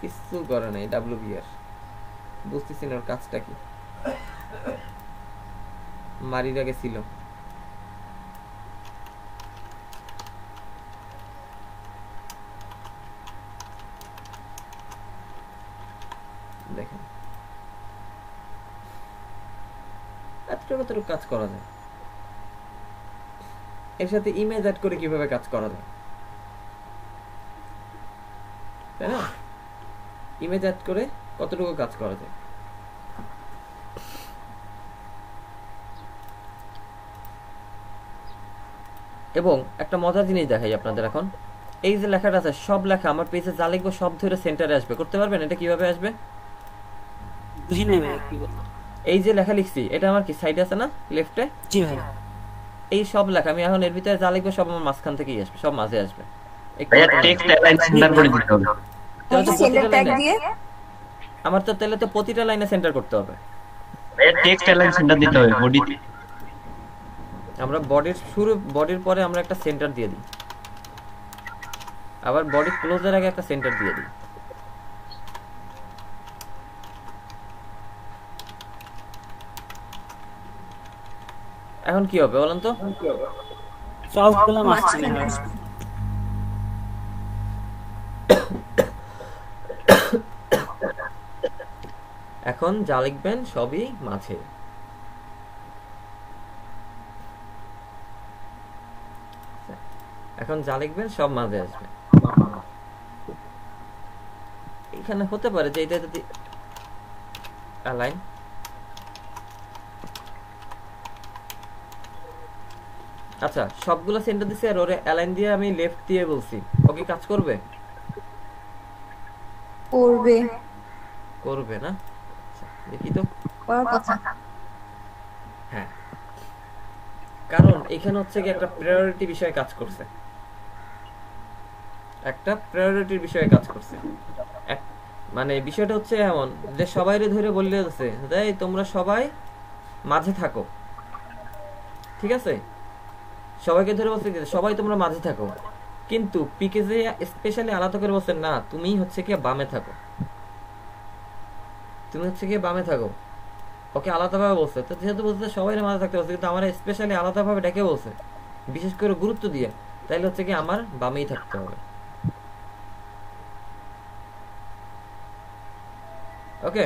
কিছু করে নাই WBR। বুঝতেছি না ওর কাজটা কি। মারির আগে ছিল দেখেন, এতটুকু কাজ করা যায়। এর সাথে ইমেজ অ্যাড করে কিভাবে কাজ করা যায়, তাই না? ইমেজ অ্যাড করে কতটুকু কাজ করা যায়। এবং একটা মজার জিনিস দেখাই আপনাদের এখন। এই যে লেখাটা আছে, সব লেখা আমার পেজে যা লিখবো সব ধরে সেন্টারে আসবে। করতে পারবেন এটা কিভাবে আসবে? বুঝি নাই ভাই কি বলতো। এই যে লেখা লিখছি এটা আমার কি সাইডে আছে না, লেফটে? জি ভাই। এই সব লেখা আমি এখন এর ভিতরে যা লিখবো সব আমার মাঝখান থেকেই আসবে, সব মাঝে আসবে। টেক্সট অ্যালাইন সেন্টার করে দিতে হবে। সেন্টার ট্যাগ দিয়ে আমার তো তাহলে তো প্রতিটা লাইনে সেন্টার করতে হবে। টেক্সট অ্যালাইন সেন্টার দিতে হবে বডিতে। আমরা বডির পরে আমরা একটা সেন্টার দিয়ে দিই, আবার বডি ক্লোজের আগে একটা সেন্টার দিয়ে দিই। এখন কি হবে বলেন তো? সবগুলো মাঝখানে হবে। এখন যা লিখবেন সবই মাঝে। এখন যা লিখবেন সব মাঝে আসবে। এখানে হতে পারে যে এটা যদি অ্যালাইন, আচ্ছা সবগুলো সেন্টার দিছি আর ওরে অ্যালাইন দিয়ে আমি লেফট দিয়ে বলছি, ওকে কাজ করবে? করবে। করবে না? দেখি তো করার কথা। হ্যাঁ, কারণ এখানে হচ্ছে কি একটা প্রায়োরিটি বিষয়ে কাজ করছে, একটা প্রায়োরিটির বিষয়ে কাজ করছে। মানে বিষয়টা হচ্ছে এমন যে সবাইরে ধরে বললে আছে যে তোমরা সবাই মাঝে থাকো, ঠিক আছে? সবাইকে ধরে বলছে সবাই তোমরা মাঝে থাকো, কিন্তু পিকে যে স্পেশালি আলাদা করে বলছে না তুমি হচ্ছে কি বামে থাকো, তুমি হচ্ছে কি বামে থাকো। ওকে আলাদাভাবে বলছে, তো যেহেতু বলছে সবাই মাঝে থাকতে বলছে, কিন্তু আমার স্পেশালি আলাদাভাবে ডেকে বলছে, বিশেষ করে গুরুত্ব দিয়ে, তাইলে হচ্ছে কি আমার বামেই থাকতে হবে। ওকে,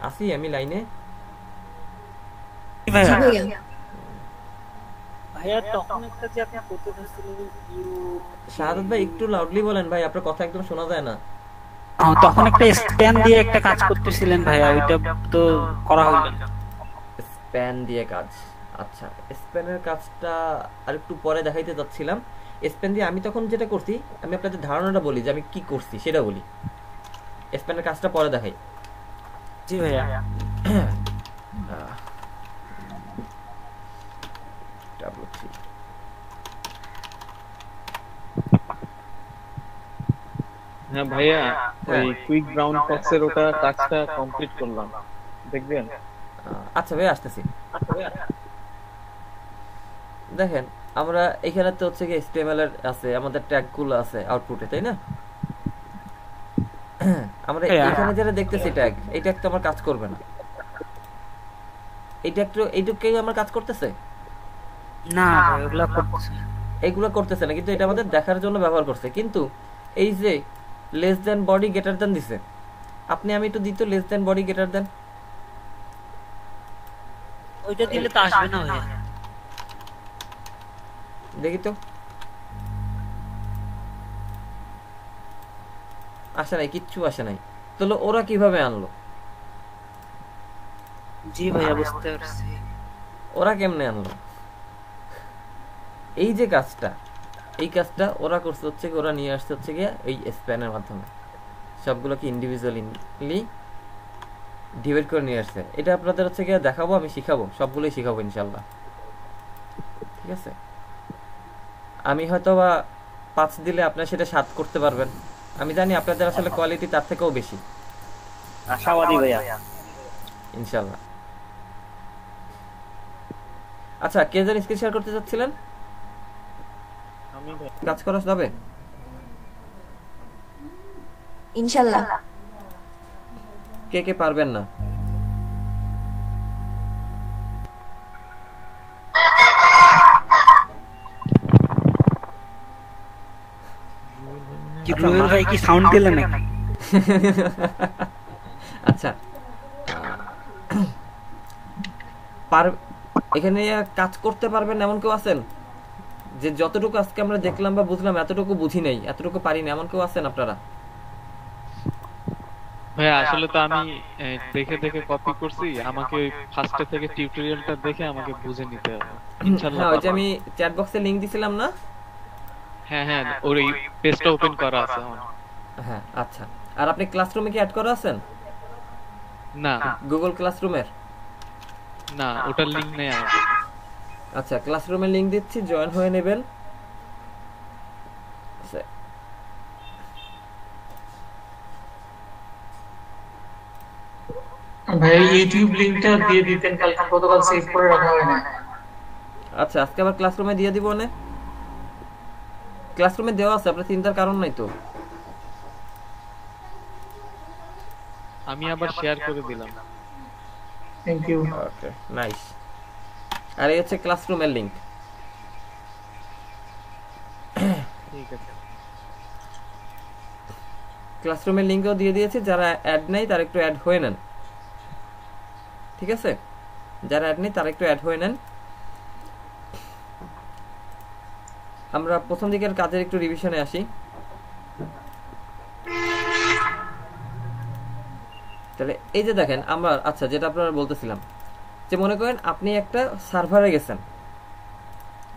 আসি আমি লাইনে। ভাইয়া তখন একটা যে আপনি করতে চাচ্ছিলেন শাহাদাত ভাই একটু লাউডলি বলেন ভাই, আপনার কথা একদম শোনা যায় না। তখন একটা স্প্যান দিয়ে একটা কাজ করতেছিলেন ভাইয়া, ওইটা তো করা হলো না। স্প্যান দিয়ে কাজ, আচ্ছা স্প্যানের কাজটা আর একটু পরে দেখাইতে যাচ্ছিলাম। স্প্যান দিয়ে আমি তখন যেটা করছি, আমি আপনাদের ধারণাটা বলি যে আমি কি করছি সেটা বলি, স্প্যানের কাজটা পরে দেখাই। জি ভাইয়া। হ্যাঁ ভাইয়া, ওই কুইক ব্রাউন ফক্সের ওটা কাজটা কমপ্লিট করলাম, দেখবেন? আচ্ছা ভাই আসতেছি। দেখেন আমরা এখানে তো হচ্ছে কি HTML এর আছে, আমাদের ট্যাগ গুলো আছে আউটপুটে, তাই না? আমরা এখানে যেটা দেখতেছি ট্যাগ, এই ট্যাগ তো আমার কাজ করবে না। এইটুকুই আমার কাজ করতেছে না, এইগুলো করতেছে না, কিন্তু এটা আমাদের দেখার জন্য ব্যবহার করছে। কিন্তু এই যে less than body greater than দিছে, আপনি আমি একটু দিত less than body greater than, ওইটা দিলে তো আসবে না। ভাইয়া দেখি তো, আসে নাই, কিচ্ছু আসে নাই। তাহলে ওরা কিভাবে আনলো? জি ভাইয়া বুঝতে পারছি। ওরা কেমনে আনলো? এই যে কাজটা, এই কাজটা ওরা করছে হচ্ছে কি, ওরা নিয়ে আসছে হচ্ছে গিয়ে এই স্প্যানের মাধ্যমে সবগুলোকে ইন্ডিভিজুয়ালি ডিভাইড করে নিয়ে আসছে। এটা আপনাদের হচ্ছে গিয়ে দেখাবো, আমি শিখাবো, সবগুলোই শিখাবো ইনশাল্লাহ, ঠিক আছে? আমি হয়তো বা 5 দিলে আপনারা সেটা 7 করতে পারবেন। আমি জানি আপনাদের আসলে কোয়ালিটি তার থেকেও বেশি, আশাবাদী ভাইয়া ইনশাল্লাহ। আচ্ছা, কে যেন স্ক্রিন শেয়ার করতে চাচ্ছিলেন? কাজ করা যাবে ইনশাআল্লাহ। কে কে পারবেন না? কি রুয়েল ভাই কি সাউন্ড দিলেন নাকি? আচ্ছা, এখানে কাজ করতে পারবেন এমন কেউ আছেন যে যতটুকু আজকে আমরা দেখলাম বা বুঝলাম এতটুকু বুঝি নাই, এতটুকু পারি না, এমন কেউ আছেন আপনারা? ভাই আসলে তো আমি দেখে দেখে কপি করছি, আমাকে ওই ফার্স্টে থেকে টিউটোরিয়ালটা দেখে আমাকে বুঝে নিতে হবে ইনশাআল্লাহ। হ্যাঁ, ওই যে আমি চ্যাট বক্সে লিংক দিছিলাম না? হ্যাঁ হ্যাঁ, ওই পেজটা ওপেন করা আছে আমার। হ্যাঁ, আচ্ছা। আর আপনি ক্লাসরুমে কি অ্যাড করা আছেন? না, গুগল ক্লাসরুমের না, ওটার লিংক নেই আমার। আচ্ছা, ক্লাসরুমের লিংক দিচ্ছি, জয়েন হয়ে নেবেন। ভাই ইউটিউব লিংকটা দিয়ে দিতেন, কালকে গতকাল সেভ করে রাখা হয় না। আচ্ছা, আজকে আবার ক্লাসরুমে দিয়ে দিব না? ক্লাসরুমে দেওয়া আছে, আপনার চিন্তার কারণ নাই তো। আমি আবার শেয়ার করে দিলাম। Thank you. Okay, nice. আর এই হচ্ছে ক্লাসরুমের লিংক। ঠিক আছে, ক্লাসরুমের লিংকও দিয়ে দিয়েছি, যারা অ্যাড নেই তারা একটু অ্যাড হয়ে নেন, ঠিক আছে? যারা অ্যাড নেই তারা একটু অ্যাড হয়ে নেন। আমরা প্রথম দিকের কাজের একটু রিভিশনে আসি। তাহলে এই যে দেখেন আমরা, আচ্ছা, যেটা আপনারা বলতেছিলাম যে মনে করেন আপনি একটা সার্ভারে গেছেন,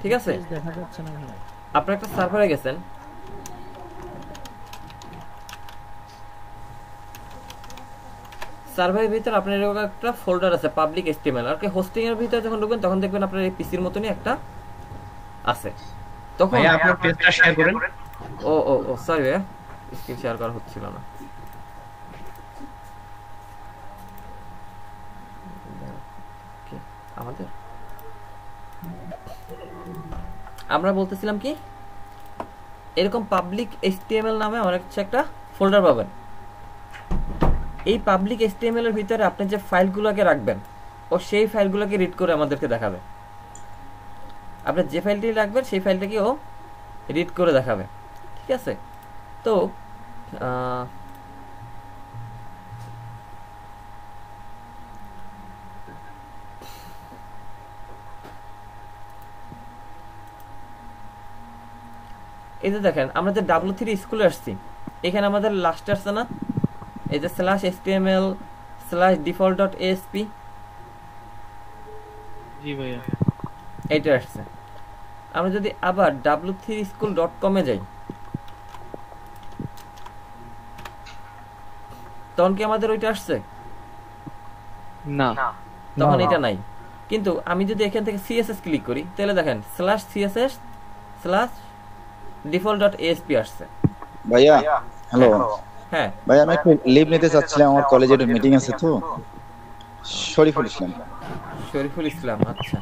ঠিক আছে? দেখা যাচ্ছে না ভাই। আপনি একটা সার্ভারে গেছেন, সার্ভারের ভিতরে আপনার এরকম একটা ফোল্ডার আছে পাবলিক HTML, আর কি হোস্টিং এর ভিতরে যখন ঢুকবেন তখন দেখবেন আপনার এই পিসির মতনই একটা আছে। তখন ভাইয়া আপনার পেজটা শেয়ার করেন। ও ও ও সরি ভাইয়া, স্ক্রিন শেয়ার করা হচ্ছিল না। আমাদের আমরা বলতেছিলাম কি, এরকম পাবলিক HTML নামে আমার একটা ফোল্ডার পাবেন। এই পাবলিক HTML এর ভিতরে আপনি যে ফাইলগুলোকে রাখবেন, ও সেই ফাইলগুলোকে রিড করে আমাদেরকে দেখাবে। আপনি যে ফাইলটি রাখবেন সেই ফাইলটাকে ও রিড করে দেখাবে, ঠিক আছে? তো এই যে দেখেন আমরা যে W3 স্কুলে আসছি, এখানে আমাদের লাস্ট আসছে না এই যে /html/default.asp, জি ভাইয়া এইটা আসছে। আমরা যদি আবার w3school.com এ যাই, তখন কি আমাদের ওইটা আসছে? না, তখন এটা নাই। কিন্তু আমি যদি এখান থেকে CSS ক্লিক করি, তাহলে দেখেন /css/default.asp আসছে। ভাইয়া হ্যালো। হ্যাঁ ভাই, আমি একটু লিভ নিতে চাচ্ছিলাম, আমার কলেজে একটা মিটিং আছে তো। শরীফুল ইসলাম। শরীফুল ইসলাম, আচ্ছা।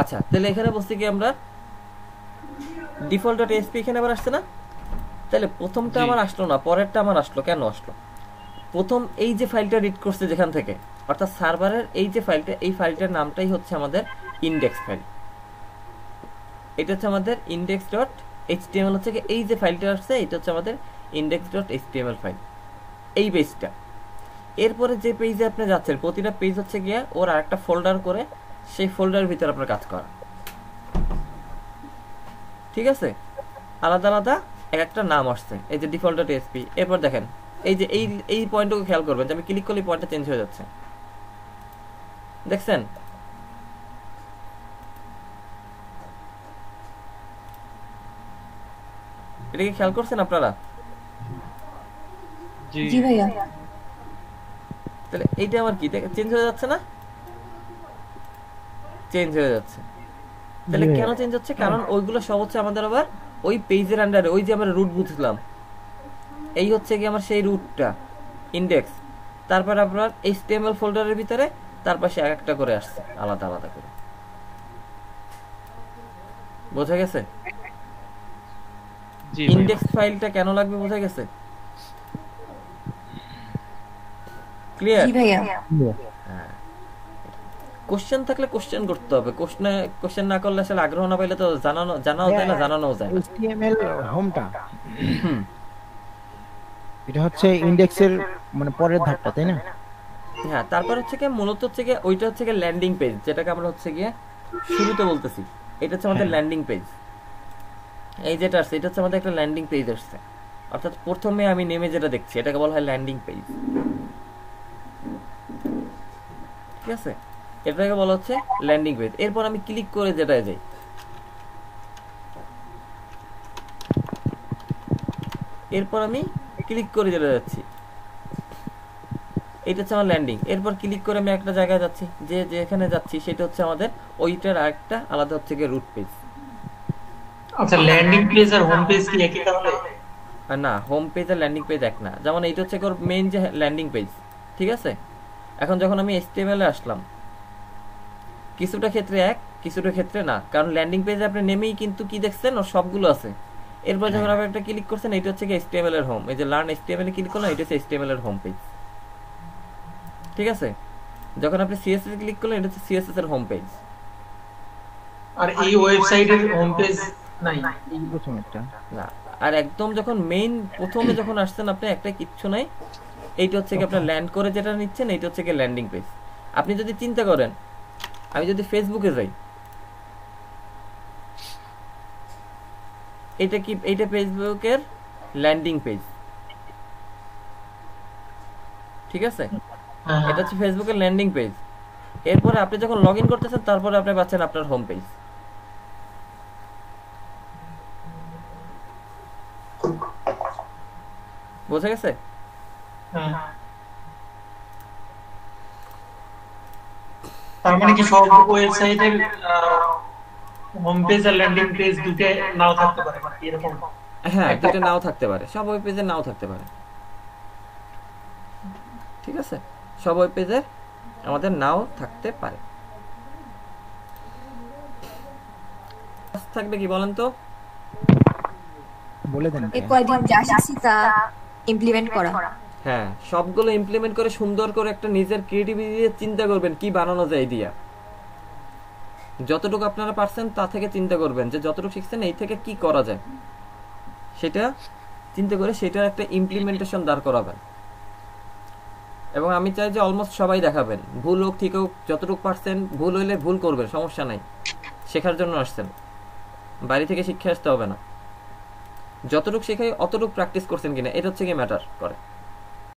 আচ্ছা, তাহলে এখানে বলছি কি আমরা default.asp এখানে আবার আসছে না? তাহলে প্রথমটা আমার আসলো না, পরেরটা আমার আসলো, কেন আসলো? প্রথম এই যে ফাইলটা রিড করছে যেখান থেকে, অর্থাৎ সার্ভারের এই যে ফাইলটা, এই ফাইলটার নামটাই হচ্ছে আমাদের ইন্ডেক্স ফাইল। এটা হচ্ছে আমাদের index.html হচ্ছে কি এই যে ফাইলটা আসছে এটা হচ্ছে আমাদের index.html ফাইল, এই পেজটা। এরপরে যে পেজে আপনি যাচ্ছেন প্রতিটা পেজ হচ্ছে গিয়ে ওর আরেকটা ফোল্ডার করে সেই ফোল্ডারের ভিতরে আপনার কাজ করা, ঠিক আছে? আলাদা আলাদা এক একটা নাম আসছে, এই যে default.asp। এরপর দেখেন এই যে এই পয়েন্টটাকে খেয়াল করবেন যে আমি ক্লিক করলে পয়েন্টটা চেঞ্জ হয়ে যাচ্ছে, দেখছেন? এটা কি খেয়াল করছেন আপনারা? জি ভাইয়া। তাহলে এইটা আমার কি চেঞ্জ হয়ে যাচ্ছে না? চেঞ্জ হয়ে যাচ্ছে। তাহলে কেন চেঞ্জ হচ্ছে? কারণ ওইগুলো সব হচ্ছে আমাদের আবার ওই পেজের আন্ডারে, ওই যে আমরা রুট বুঝলাম, এই হচ্ছে কি আমার সেই রুটটা ইন্ডেক্স, তারপর আপনার HTML ফোল্ডারের ভিতরে তার পাশে এক একটা করে আসছে আলাদা আলাদা করে। বোঝা গেছে? ইন্ডেক্স ফাইলটা কেন লাগবে বোঝা গেছে? ক্লিয়ার? জি ভাইয়া। হ্যাঁ, কোশ্চেন থাকলে কোশ্চেন করতে হবে, কোশ্চেন না করলে আসলে আগ্রহ না পাইলে তো জানাও যায় না, জানানোও যায় না। HTML হোমটা এটা হচ্ছে ইন্ডেক্সের মানে পরের ধাপটা, তাই না? হ্যাঁ, তারপর হচ্ছে কি মূলত হচ্ছে কি ওইটা হচ্ছে কি ল্যান্ডিং পেজ, যেটাকে আমরা হচ্ছে গিয়ে শুরুতে বলতেছি। এটা হচ্ছে আমাদের ল্যান্ডিং পেজ। এই যেটা আসছে এটা হচ্ছে আমাদের একটা ল্যান্ডিং পেজ আসছে, অর্থাৎ প্রথমে আমি নেমে যেটা দেখছি এটাকে বলা হয় ল্যান্ডিং পেজ, ঠিক আছে? এটাকে বলা হচ্ছে ল্যান্ডিং পেজ। এরপর আমি ক্লিক করে যেটায় যাই, এরপর আমি ক্লিক করে যেটা যাচ্ছি এটা হচ্ছে আমার ল্যান্ডিং। এরপর ক্লিক করে আমি একটা জায়গায় যাচ্ছি, যে যেখানে যাচ্ছি সেটা হচ্ছে আমাদের ওইটার আরেকটা আলাদা হচ্ছে গিয়ে রুট পেজ। আচ্ছা, ল্যান্ডিং পেজ আর হোম পেজ কি একই তাহলে? না, হোম পেজ আর ল্যান্ডিং পেজ এক না। যেমন এইটা হচ্ছে মেইন যে ল্যান্ডিং পেজ, ঠিক আছে? এখন যখন আমি HTML এ আসলাম, কিছুটা ক্ষেত্রে এক, কিছুটা ক্ষেত্রে না, কারণ ল্যান্ডিং পেজে আপনি নেমেই কিন্তু কি দেখছেন ওর সবগুলো আছে। এরপর যখন আপনি একটা ক্লিক করছেন এটা হচ্ছে কি HTML এর হোম, এই যে লার্ন HTML এ ক্লিক করলেন এটা হচ্ছে HTML এর হোম পেজ, ঠিক আছে? যখন আপনি CSS ক্লিক করলেন এটা হচ্ছে CSS এর হোম পেজ। আর এই ওয়েবসাইটের হোম পেজ নাই এই প্রথম একটা না, আর একদম যখন মেইন প্রথমে যখন আসছেন আপনি একটা কিচ্ছু নাই, এইটা হচ্ছে কি আপনার ল্যান্ড করে যেটা নিচ্ছেন এইটা হচ্ছে কি ল্যান্ডিং পেজ। আপনি যদি চিন্তা করেন আমি যদি ফেসবুকে যাই, এটা কি এইটা ফেসবুকের ল্যান্ডিং পেজ, ঠিক আছে? এটা হচ্ছে ফেসবুকের ল্যান্ডিং পেজ। এরপরে আপনি যখন লগ ইন করতেছেন তারপরে আপনি পাচ্ছেন আপনার হোম পেজ। বোঝা গেছে? তার মানে কি সব ওয়েবসাইটের হোম পেজ আর ল্যান্ডিং পেজ দুটো নাও থাকতে পারে এরকম? হ্যাঁ, দুটো নাও থাকতে পারে, সব ওয়েব পেজে নাও থাকতে পারে, ঠিক আছে? সব ওয়েব পেজে আমাদের নাও থাকতে পারে। থাকবে কি বলেন তো? বলে দেন। এই কয়দিন যা শিখছি তা ইমপ্লিমেন্ট করা। হ্যাঁ, সবগুলো ইমপ্লিমেন্ট করে সুন্দর করে একটা নিজের ক্রিয়েটিভিটি দিয়ে চিন্তা করবেন কি বানানো যায় দিয়া। যতটুকু আপনারা পারছেন তা থেকে চিন্তা করবেন যে যতটুকু শিখছেন এই থেকে কি করা যায়, সেটা চিন্তা করে সেটার একটা ইমপ্লিমেন্টেশন দাঁড় করাবেন। এবং আমি চাই যে অলমোস্ট সবাই দেখাবেন, ভুল হোক ঠিক হোক যতটুকু পারছেন, ভুল হইলে ভুল করবেন, সমস্যা নাই, শেখার জন্য আসছেন, বাড়ি থেকে শিক্ষা আসতে হবে না। যতটুকু শেখাই অতটুকু প্র্যাকটিস করছেন কিনা এটা হচ্ছে কি ম্যাটার করে।